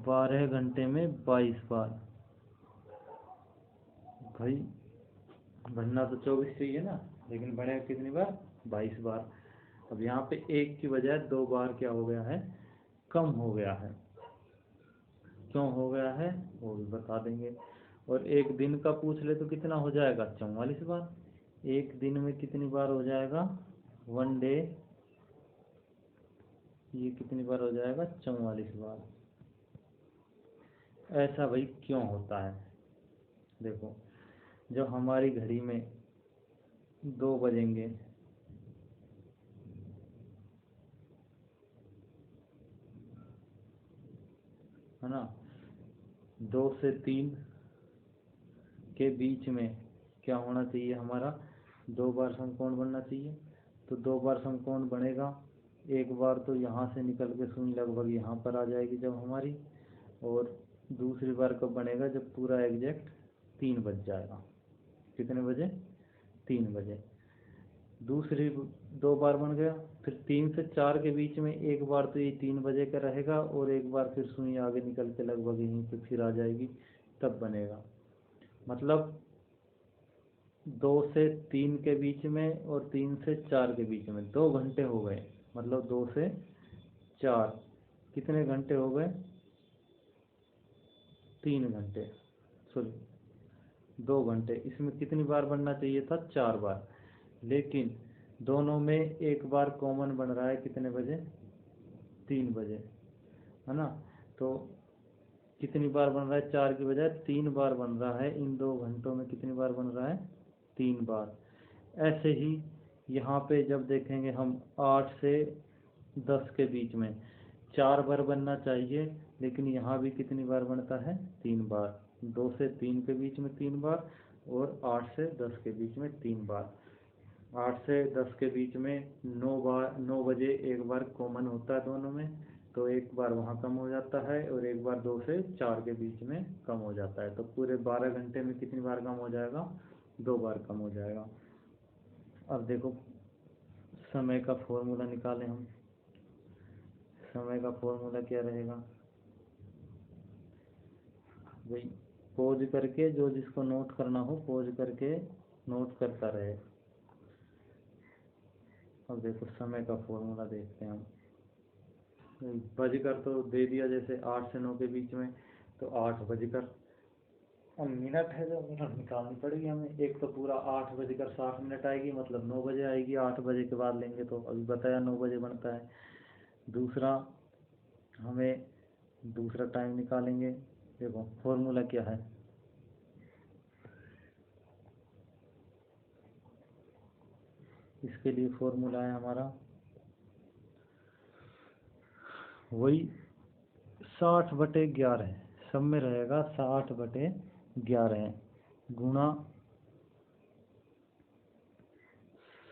12 घंटे में 22 बार। भाई बनना तो 24 चाहिए ना, लेकिन बनेगा कितनी बार, 22 बार। अब यहाँ पे एक की बजाय 2 बार क्या हो गया है, कम हो गया है। क्यों हो गया है वो भी बता देंगे। और एक दिन का पूछ ले तो कितना हो जाएगा, 44 बार। एक दिन में कितनी बार हो जाएगा, 1 डे, ये कितनी बार हो जाएगा, 44 बार। ऐसा भाई क्यों होता है, देखो जब हमारी घड़ी में 2 बजेंगे, है ना, 2 से 3 के बीच में क्या होना चाहिए हमारा, 2 बार समकोण बनना चाहिए। तो 2 बार समकोण बनेगा, एक बार तो यहाँ से निकल के सुई लगभग यहाँ पर आ जाएगी जब हमारी, और दूसरी बार कब बनेगा, जब पूरा एग्जैक्ट 3 बज जाएगा। कितने बजे, 3 बजे। दूसरी 2 बार बन गया, फिर 3 से 4 के बीच में एक बार तो ये 3 बजे का रहेगा, और एक बार फिर सुई आगे निकल के लगभग यहीं पे फिर आ जाएगी, तब बनेगा। मतलब 2 से 3 के बीच में और 3 से 4 के बीच में 2 घंटे हो गए। मतलब 2 से 4 कितने घंटे हो गए, 3 घंटे, सॉरी 2 घंटे। इसमें कितनी बार बनना चाहिए था, 4 बार। लेकिन दोनों में एक बार कॉमन बन रहा है, कितने बजे, 3 बजे, है ना। तो कितनी बार बन रहा है, 4 की बजाय 3 बार बन रहा है। इन 2 घंटों में कितनी बार बन रहा है, 3 बार। ऐसे ही यहाँ पे जब देखेंगे हम 8 से 10 के बीच में 4 बार बनना चाहिए, लेकिन यहाँ भी कितनी बार बनता है, 3 बार। 2 से 3 के बीच में 3 बार, और 8 से 10 के बीच में 3 बार। 8 से 10 के बीच में 9 बार, 9 बजे एक बार कॉमन होता है दोनों में, तो एक बार वहाँ कम हो जाता है, और एक बार 2 से 4 के बीच में कम हो जाता है। तो पूरे 12 घंटे में कितनी बार कम हो जाएगा, 2 बार कम हो जाएगा। अब देखो समय का फॉर्मूला निकालें हम। समय का फॉर्मूला क्या रहेगा भाई, पॉज करके, जो जिसको नोट करना हो पॉज करके नोट करता रहे। अब देखो समय का फॉर्मूला देखते हैं हम। बजकर तो दे दिया, जैसे 8 से 9 के बीच में, तो 8 बजकर, अब मिनट है जो मिनट निकालनी पड़ेगी हमें। एक तो पूरा 8 बजकर 60 मिनट आएगी, मतलब 9 बजे आएगी। 8 बजे के बाद लेंगे तो अभी बताया 9 बजे बनता है। दूसरा हमें दूसरा टाइम निकालेंगे। देखो फॉर्मूला क्या है, इसके लिए फॉर्मूला है हमारा वही 60/11, सब में रहेगा 60/11 गुणा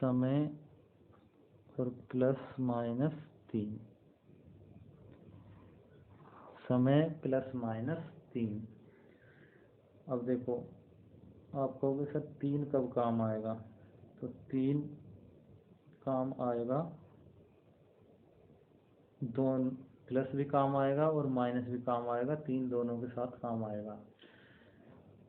समय और +-3, समय +-3। अब देखो आप कहोगे सर 3 कब काम आएगा, तो 3 काम आएगा दोनों प्लस भी काम आएगा और माइनस भी काम आएगा, 3 दोनों के साथ काम आएगा।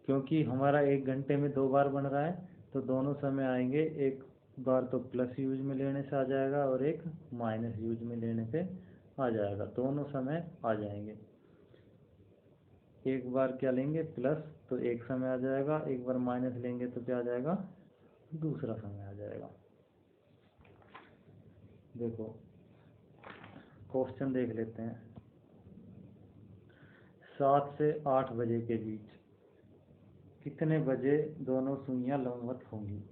क्योंकि हमारा 1 घंटे में 2 बार बन रहा है तो दोनों समय आएंगे, एक बार तो प्लस यूज में लेने से आ जाएगा और एक माइनस यूज में लेने पे आ जाएगा, दोनों समय आ जाएंगे। एक बार क्या लेंगे प्लस तो एक समय आ जाएगा, एक बार माइनस लेंगे तो क्या आ जाएगा, दूसरा समय आ जाएगा। देखो क्वेश्चन देख लेते हैं। 7 से 8 बजे के बीच कितने बजे दोनों सुइयां लंबवत होंगी?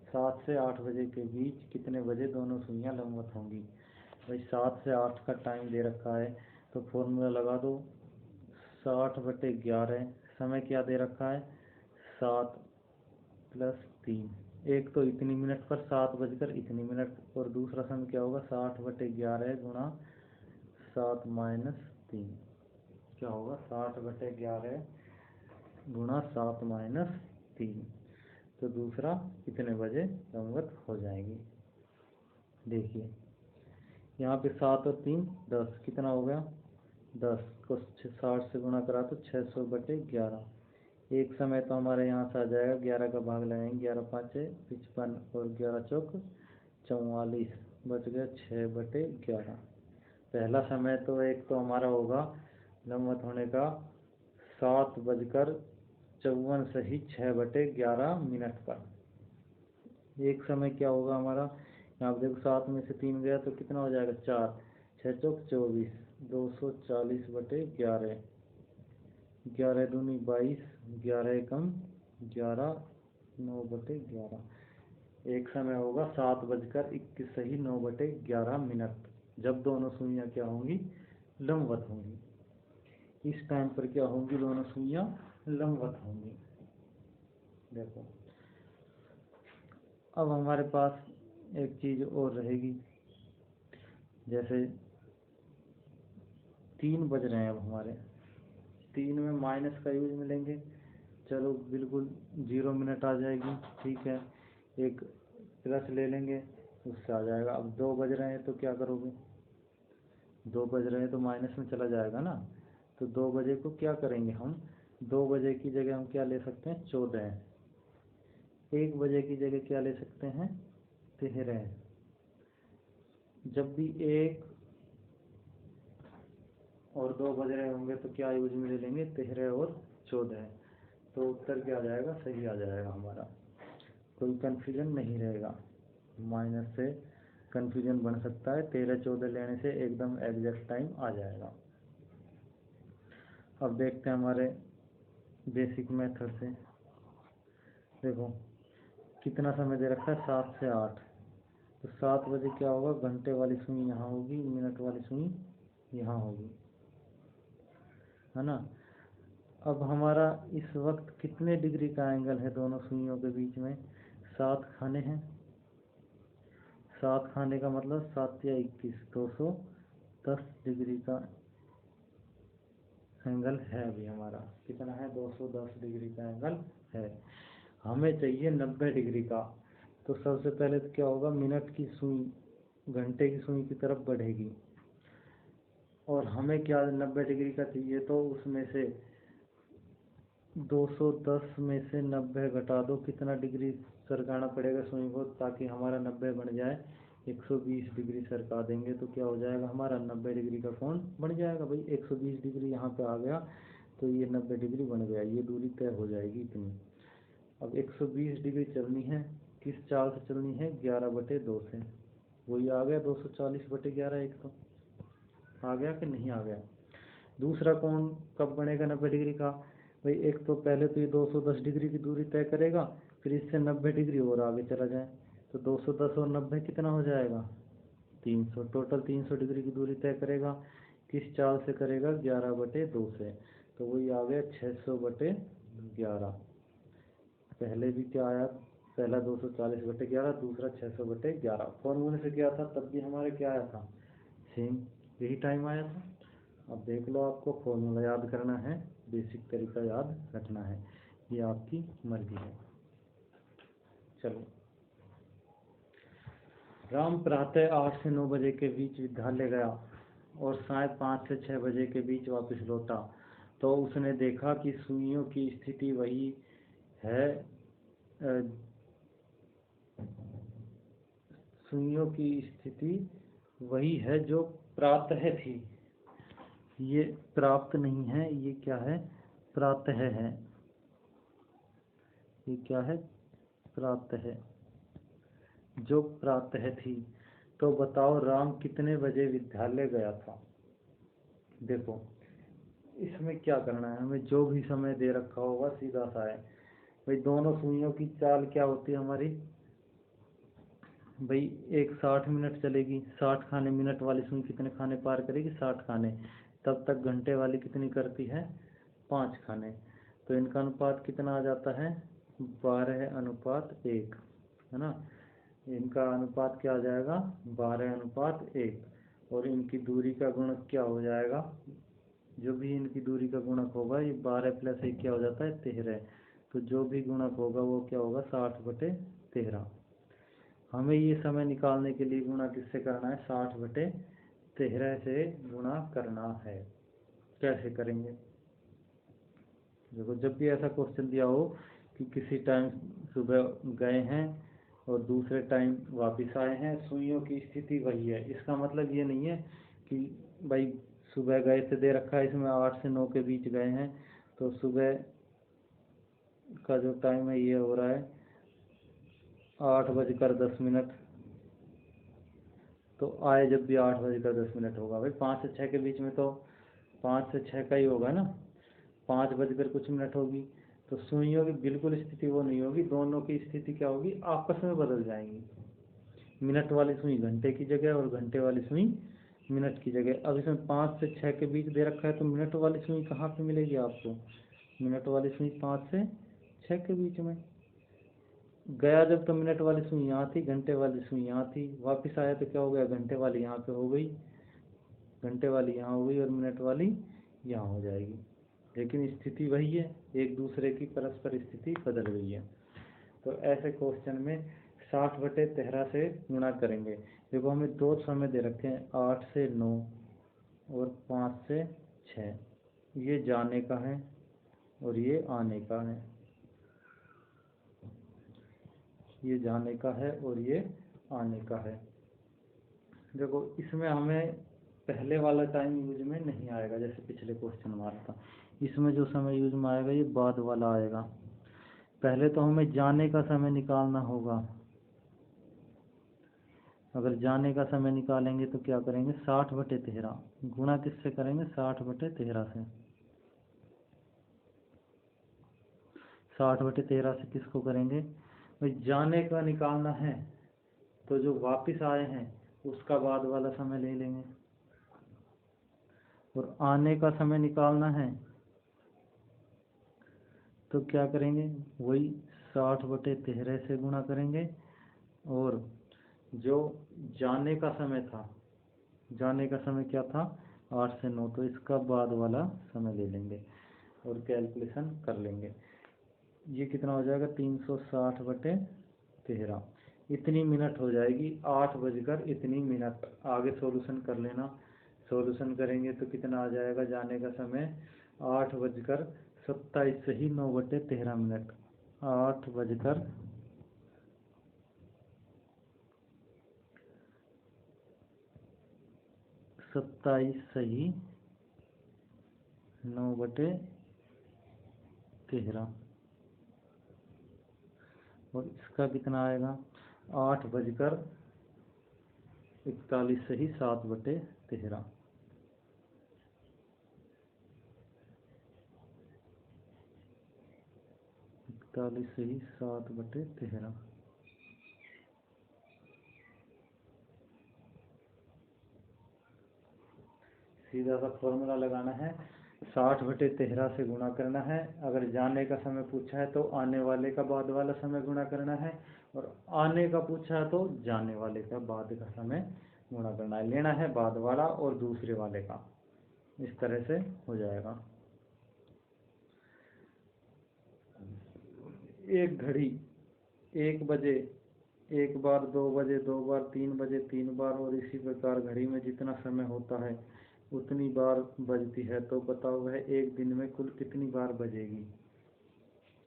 7 से 8 बजे के बीच कितने बजे दोनों सुइयां लंबवत होंगी? भाई 7 से 8 का टाइम दे रखा है तो फॉर्मूला लगा दो, 60/11। समय क्या दे रखा है, 7 + 3। एक तो इतनी मिनट पर 7 बजकर इतनी मिनट, और दूसरा समय क्या होगा 60/11 गुणा 7 - 3। क्या होगा 60/11 गुणा 7 - 3। तो दूसरा कितने बजे लंबवत हो जाएगी? देखिए यहाँ पे 7 और 3 10, कितना हो गया 10 को 60 से गुणा करा तो 600/11। एक समय तो हमारे यहाँ से आ जाएगा, 11 का भाग लगाएंगे, 11 × 5 = 55 और 11 × 4 = 44, बच गया 6/11। पहला समय तो एक तो हमारा होगा लंबवत होने का 7:54 सही 6/11 मिनट पर। एक समय क्या होगा हमारा, यहाँ पे देखो 7 में से 3 गया तो कितना हो जाएगा 4, 6 × 4 = 24, 240/11, 11 दूनी 22, 11 एकम 11, 9/11। एक समय होगा 7:21 सही 9/11 मिनट, जब दोनों सुइयां क्या होंगी, लंबवत होंगी। इस टाइम पर क्या होंगी, दोनों सुइयां लंबवत होंगी। देखो अब हमारे पास एक चीज और रहेगी, जैसे 3 बज रहे हैं, अब हमारे 3 में माइनस का यूज मिलेंगे, चलो बिल्कुल 0 मिनट आ जाएगी, ठीक है। एक प्लस ले लेंगे, उससे आ जाएगा। अब 2 बज रहे हैं तो क्या करोगे, 2 बज रहे हैं तो माइनस में चला जाएगा ना, तो 2 बजे को क्या करेंगे हम, 2 बजे की जगह हम क्या ले सकते हैं 14, 1 बजे की जगह क्या ले सकते हैं 13। जब भी 1 और 2 बज रहे होंगे तो क्या यूज में ले लेंगे 13 और 14, तो उत्तर क्या आ जाएगा, सही आ जाएगा हमारा, कोई कंफ्यूजन नहीं रहेगा। माइनस से कंफ्यूजन बन सकता है, 13 14 लेने से एकदम एग्जैक्ट टाइम आ जाएगा। अब देखते हैं हमारे बेसिक मेथड से। देखो कितना समय दे रखा है 7 से 8, तो 7 बजे क्या होगा, घंटे वाली सुई यहाँ होगी, मिनट वाली सुई यहाँ होगी, है ना। अब हमारा इस वक्त कितने डिग्री का एंगल है दोनों सुइयों के बीच में, 7 खाने हैं, 7 खाने का मतलब 7 या 21, 210 डिग्री का एंगल है। अभी हमारा कितना है, 210 डिग्री का एंगल है। हमें चाहिए 90 डिग्री का, तो सबसे पहले तो क्या होगा, मिनट की सुई घंटे की सुई की तरफ बढ़ेगी, और हमें क्या 90 डिग्री का चाहिए, तो उसमें से 210 में से 90 घटा दो, कितना डिग्री सरकाना पड़ेगा सुई को ताकि हमारा 90 बन जाए, 120 डिग्री सरका देंगे तो क्या हो जाएगा, हमारा 90 डिग्री का कोण बन जाएगा। भाई 120 डिग्री यहाँ पे आ गया तो ये 90 डिग्री बन गया, ये दूरी तय हो जाएगी इतनी। अब 120 डिग्री चलनी है, किस चाल से चलनी है, 11/2 से, वही आ गया 240/11, एक तो आ गया कि नहीं आ गया। दूसरा कोण कब बनेगा 90 डिग्री का, भाई एक तो पहले तो ये 210 डिग्री की दूरी तय करेगा, फिर इससे 90 डिग्री और आगे चला जाए, तो 210 और 90 कितना हो जाएगा 300, टोटल 300 डिग्री की दूरी तय करेगा। किस चाल से करेगा, 11/2 से, तो वही आ गया 600/11। पहले भी क्या आया, पहला 240/11, दूसरा 600/11। फॉर्मूले से क्या था, तब भी हमारे क्या आया था, सेम यही टाइम आया था। अब देख लो, आपको फॉर्मूला याद करना है, बेसिक तरीका याद रखना है, ये आपकी मर्जी है। चलो, राम प्रातः 8 से 9 बजे के बीच विद्यालय गया। और साय 5 से 6 बजे के बीच वापस लौटा, तो उसने देखा कि सुइयों की स्थिति वही है सुइयों की स्थिति वही है जो प्रातः थी। ये प्राप्त नहीं है, ये क्या है, प्रातः है। ये क्या है, प्रातः, जो प्रातः थी। तो बताओ राम कितने बजे विद्यालय गया था। देखो इसमें क्या करना है, हमें जो भी समय दे रखा होगा सीधा सा है भाई। दोनों सुइयों की चाल क्या होती है हमारी भाई, एक 60 मिनट चलेगी, 60 खाने, मिनट वाली सुई कितने खाने पार करेगी, 60 खाने। तब तक घंटे वाली कितनी करती है, 5 खाने। तो इनका अनुपात कितना आ जाता है, 12:1, है ना। इनका अनुपात क्या आ जाएगा, 12:1। और इनकी दूरी का गुणक क्या हो जाएगा, जो भी इनकी दूरी का गुणक होगा, ये 12 + 1 क्या हो जाता है, 13। तो जो भी गुणक होगा वो क्या होगा, 60/13। हमें ये समय निकालने के लिए गुणा किससे करना है, 60/13 से गुणा करना है। कैसे करेंगे, देखो जब भी ऐसा क्वेश्चन दिया हो कि किसी टाइम सुबह गए हैं और दूसरे टाइम वापस आए हैं, सुइयों की स्थिति वही है, इसका मतलब ये नहीं है कि भाई सुबह गए थे, दे रखा है इसमें 8 से 9 के बीच गए हैं, तो सुबह का जो टाइम है ये हो रहा है 8:10। तो आए जब भी 8:10 होगा भाई, 5 से 6 के बीच में तो 5 से 6 का ही होगा ना, 5 बज कुछ मिनट होगी। तो सुइयों की बिल्कुल स्थिति वो नहीं होगी, दोनों की स्थिति क्या होगी, आपस में बदल जाएंगी। मिनट वाली सुई घंटे की जगह और घंटे वाली सुई मिनट की जगह। अब इसमें 5 से 6 के बीच दे रखा है, तो मिनट वाली सुई कहाँ पे मिलेगी आपको, मिनट वाली सुई 5 से 6 के बीच में। गया जब तो मिनट वाली सुई यहाँ थी, घंटे वाली सुई यहाँ थी, वापस आया तो क्या हो गया, घंटे वाली यहाँ पे हो गई, घंटे वाली यहाँ हो गई और मिनट वाली यहाँ हो जाएगी। लेकिन स्थिति वही है, एक दूसरे की परस्पर स्थिति बदल गई है। तो ऐसे क्वेश्चन में 60/13 से गुणा करेंगे। देखो हमें 2 समय दे रखे हैं, 8 से 9 और 5 से 6। ये जाने का है और ये आने का है, ये जाने का है और ये आने का है। देखो इसमें हमें पहले वाला टाइम यूज में नहीं आएगा, जैसे पिछले क्वेश्चन हमारा था। इसमें जो समय यूज में आएगा ये बाद वाला आएगा। पहले तो हमें जाने का समय निकालना होगा। अगर जाने का समय निकालेंगे तो क्या करेंगे, 60/13 गुणा किससे करेंगे, 60/13 से। 60/13 से किसको करेंगे भाई, जाने का निकालना है तो जो वापस आए हैं उसका बाद वाला समय ले लेंगे, और आने का समय निकालना है तो क्या करेंगे, वही 60/13 से गुणा करेंगे। और जो जाने का समय था, जाने का समय क्या था, 8 से 9, तो इसका बाद वाला समय ले लेंगे और कैलकुलेशन कर लेंगे। ये कितना हो जाएगा, 360/13, इतनी मिनट हो जाएगी, 8:00 आगे सॉल्यूशन कर लेना। सॉल्यूशन करेंगे तो कितना आ जाएगा, जाने का समय 8:27 से ही 9/13, 8:27 सही 9/13। और इसका कितना आएगा, 8:41 से ही 7/13। 41 से ही 7/13। सीधा सा फॉर्मूला लगाना है, 60/13 से गुणा करना है। अगर जाने का समय पूछा है तो आने वाले का बाद वाला समय गुणा करना है, और आने का पूछा है तो जाने वाले का बाद का समय गुणा करना है। लेना है बाद वाला और दूसरे वाले का, इस तरह से हो जाएगा। एक घड़ी 1 बजे एक बार 2 बजे, 2 बार 3 बजे, 3 बार, और इसी प्रकार घड़ी में जितना समय होता है उतनी बार बजती है। तो बताओ वह एक दिन में कुल कितनी बार बजेगी।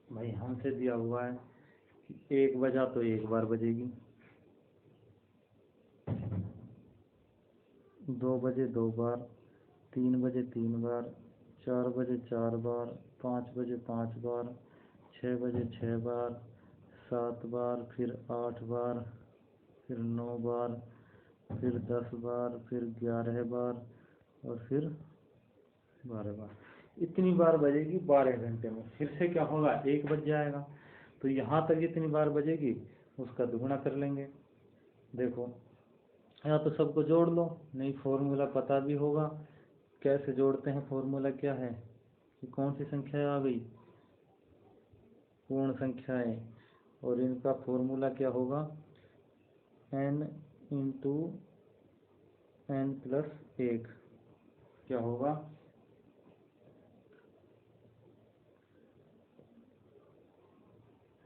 भाई हमसे दिया हुआ है कि 1 बजा तो 1 बार बजेगी, 2 बजे 2 बार, 3 बजे 3 बार, 4 बजे 4 बार, 5 बजे 5 बार, 6 बजे 6 बार, 7 बार, फिर 8 बार, फिर 9 बार, फिर 10 बार, फिर 11 बार, और फिर 12 बार। इतनी बार बजेगी 12 घंटे में। फिर से क्या होगा, 1 बज जाएगा। तो यहाँ तक जितनी बार बजेगी उसका दुगुना कर लेंगे। देखो, या तो सबको जोड़ लो, नहीं फॉर्मूला पता भी होगा। कैसे जोड़ते हैं, फॉर्मूला क्या है, कि कौन सी संख्या आ गई, पूर्ण संख्याएं, और इनका फॉर्मूला क्या होगा, n इंटू n प्लस 1। क्या होगा,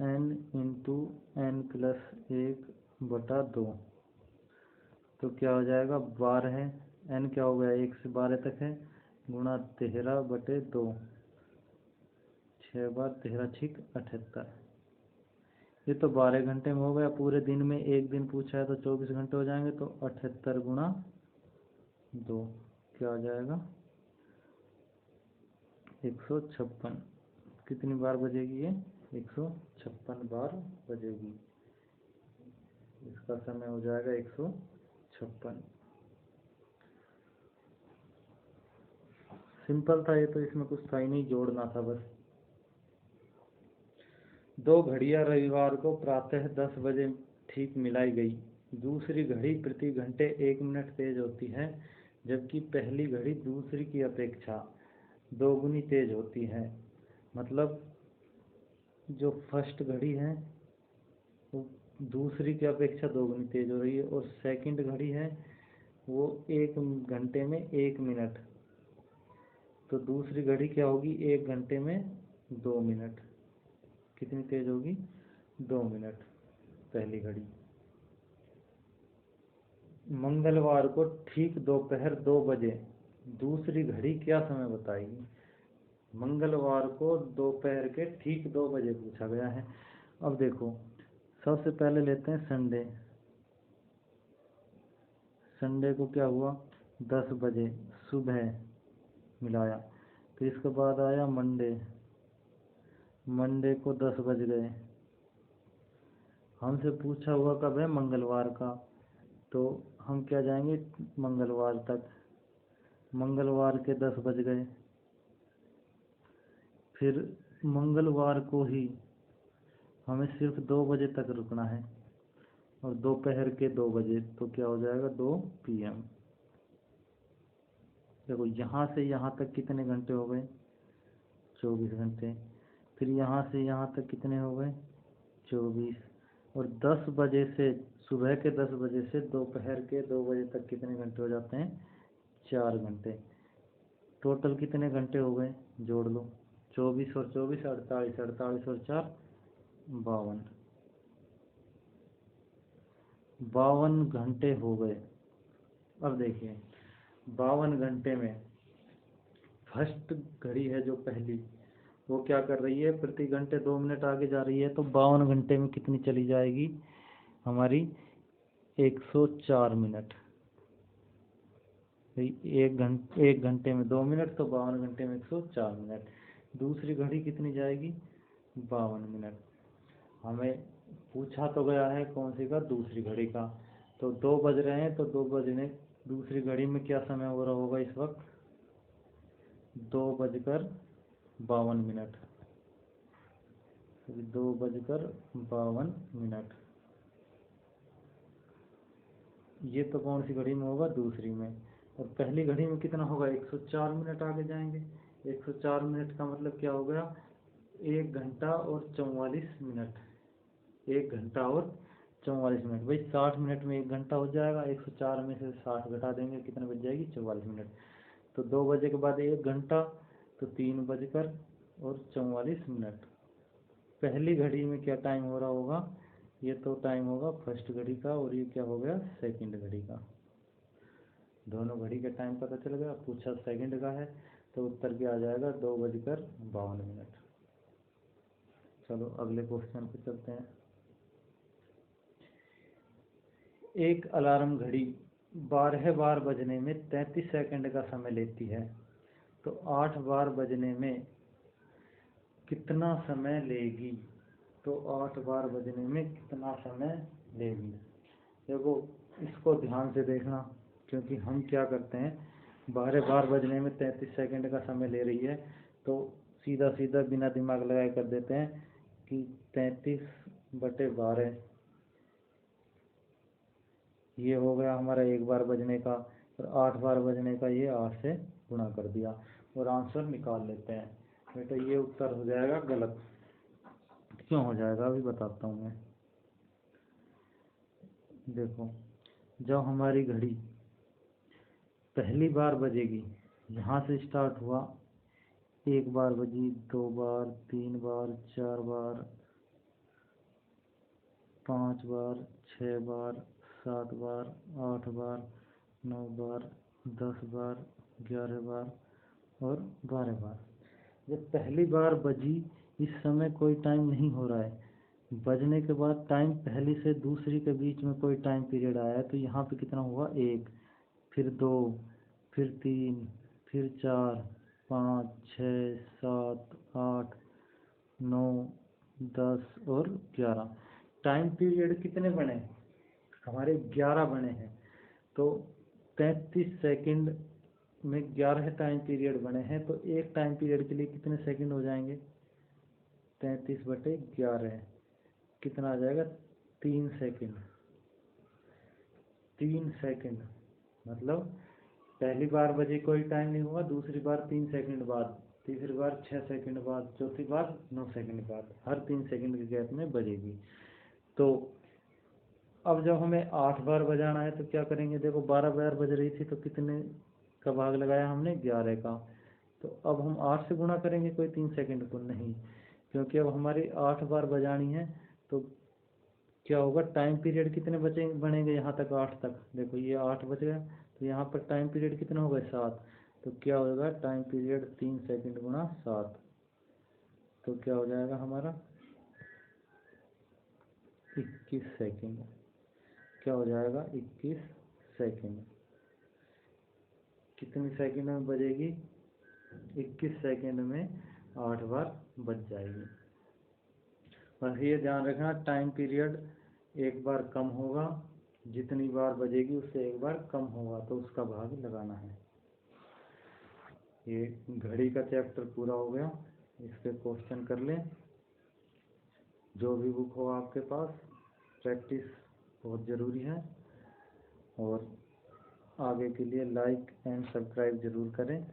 n इंटू n प्लस 1 बटा 2। तो क्या हो जाएगा, 12 है, n क्या हो गया 1 से 12 तक है, गुणा 13 बटे 2, 6 बार 13 छिक 78। ये तो 12 घंटे में हो गया। पूरे दिन में एक दिन पूछा है तो 24 घंटे हो जाएंगे, तो 78 गुणा 2 क्या हो जाएगा, 156। कितनी बार बजेगी ये, 156 बार बजेगी। इसका समय हो जाएगा 156। सिंपल था ये तो, इसमें कुछ था ही नहीं, जोड़ना था बस। 2 घड़ियां रविवार को प्रातः 10 बजे ठीक मिलाई गई। दूसरी घड़ी प्रति घंटे 1 मिनट तेज होती है, जबकि पहली घड़ी दूसरी की अपेक्षा 2 गुनी तेज होती है। मतलब जो फर्स्ट घड़ी है वो दूसरी की अपेक्षा 2 गुनी तेज हो रही है, और सेकंड घड़ी है वो 1 घंटे में 1 मिनट। तो दूसरी घड़ी क्या होगी, 1 घंटे में 2 मिनट। कितनी तेज होगी, 2 मिनट पहली घड़ी। मंगलवार को ठीक दोपहर 2 बजे दूसरी घड़ी क्या समय बताएगी। मंगलवार को दोपहर के ठीक 2 बजे पूछा गया है। अब देखो, सबसे पहले लेते हैं संडे। संडे को क्या हुआ, 10 बजे सुबह मिलाया। तो इसके बाद आया मंडे, मंडे को 10 बज गए। हमसे पूछा हुआ कब है, मंगलवार का, तो हम क्या जाएंगे मंगलवार तक। मंगलवार के 10 बज गए। फिर मंगलवार को ही हमें सिर्फ 2 बजे तक रुकना है, और दोपहर के 2 बजे, तो क्या हो जाएगा 2 PM। देखो यहाँ से यहाँ तक कितने घंटे हो गए, 24 घंटे। फिर यहाँ से यहाँ तक कितने हो गए, 24। और 10 बजे से, सुबह के 10 बजे से दोपहर के 2 बजे तक कितने घंटे हो जाते हैं, 4 घंटे। टोटल कितने घंटे हो गए, जोड़ लो, 24 और 24 48, 48 और 4 52। 52 घंटे हो गए। अब देखिए, 52 घंटे में फर्स्ट घड़ी है जो पहली, वो क्या कर रही है, प्रति घंटे 2 मिनट आगे जा रही है। तो 52 घंटे में कितनी चली जाएगी हमारी, 104 मिनट। 1 घंटे में 2 मिनट, तो 52 घंटे में 104 मिनट। दूसरी घड़ी कितनी जाएगी, 52 मिनट। हमें पूछा तो गया है कौन सी का, दूसरी घड़ी का। तो 2 बज रहे हैं, तो 2 बजने, दूसरी घड़ी में क्या समय हो रहा होगा इस वक्त, 2:52। 2:52। ये तो कौन सी घड़ी में होगा, दूसरी में। और पहली घड़ी में कितना होगा, 104 मिनट आगे जाएंगे। 104 मिनट का मतलब क्या हो गया, 1 घंटा और 44 मिनट। 1 घंटा और 44 मिनट। भाई 60 मिनट में 1 घंटा हो जाएगा, 104 में से 60 घटा देंगे, कितने बज जाएगी, 44 मिनट। तो 2 बजे के बाद 1 घंटा, तो 3:44 मिनट। पहली घड़ी में क्या टाइम हो रहा होगा, ये तो टाइम होगा फर्स्ट घड़ी का, और ये क्या हो गया सेकंड घड़ी का। दोनों घड़ी का टाइम पता चल गया। पूछा सेकंड का है तो उत्तर क्या आ जाएगा 2:52। चलो अगले क्वेश्चन पे चलते हैं। एक अलार्म घड़ी 12 बार बजने में 33 सेकंड का समय लेती है, तो 8 बार बजने में कितना समय लेगी? तो 8 बार बजने में कितना समय लेगी? देखो इसको ध्यान से देखना, क्योंकि हम क्या करते हैं 12 बार बजने में 33 सेकंड का समय ले रही है, तो सीधा सीधा बिना दिमाग लगाए कर देते हैं कि 33/12 ये हो गया हमारा 1 बार बजने का, और 8 बार बजने का ये 8 से गुणा कर दिया और आंसर निकाल लेते हैं। बेटा ये उत्तर हो जाएगा गलत। क्यों हो जाएगा अभी बताता हूँ मैं। देखो जब हमारी घड़ी पहली बार बजेगी, यहाँ से स्टार्ट हुआ, 1 बार बजी, 2 बार, 3 बार, 4 बार, 5 बार, 6 बार, 7 बार, 8 बार, 9 बार, 10 बार, 11 बार और 12 बार। जब पहली बार बजी, इस समय कोई टाइम नहीं हो रहा है, बजने के बाद टाइम पहली से दूसरी के बीच में कोई टाइम पीरियड आया है, तो यहाँ पे कितना हुआ 1, फिर 2, फिर 3, फिर 4, 5, 6, 7, 8, 9, 10 और 11। टाइम पीरियड कितने बने हमारे? 11 बने हैं। तो 33 सेकंड में 11 टाइम पीरियड बने हैं, तो एक टाइम पीरियड के लिए कितने सेकंड हो जाएंगे? 33/11 कितना आ जाएगा? 3 सेकंड। 3 सेकंड मतलब पहली बार बजे कोई टाइम नहीं हुआ, दूसरी बार 3 सेकंड बाद, तीसरी बार 6 सेकंड बाद, चौथी बार 9 सेकंड बाद, हर 3 सेकंड के गैप में बजेगी। तो अब जब हमें 8 बार बजाना है तो क्या करेंगे? देखो 12 बार बज रही थी तो कितने का भाग लगाया हमने? 11 का। तो अब हम 8 से गुणा करेंगे कोई 3 सेकंड को? नहीं, क्योंकि अब हमारी 8 बार बजानी है। तो क्या होगा? टाइम पीरियड कितने बचे बनेंगे यहाँ तक? 8 तक। देखो ये 8 बज गया, तो यहाँ पर टाइम पीरियड कितना होगा? 7। तो क्या होगा? टाइम पीरियड 3 सेकंड गुणा 7, तो क्या हो जाएगा हमारा? 21 सेकंड। क्या हो जाएगा? 21 सेकंड। कितने सेकंड में बजेगी? 21 सेकंड में 8 बार बज जाएगी। बस ये ध्यान रखना, टाइम पीरियड एक बार कम होगा, जितनी बार बजेगी उससे एक बार कम होगा, तो उसका भाग लगाना है। ये घड़ी का चैप्टर पूरा हो गया। इसके क्वेश्चन कर लें, जो भी बुक हो आपके पास। प्रैक्टिस बहुत ज़रूरी है, और आगे के लिए लाइक एंड सब्सक्राइब ज़रूर करें।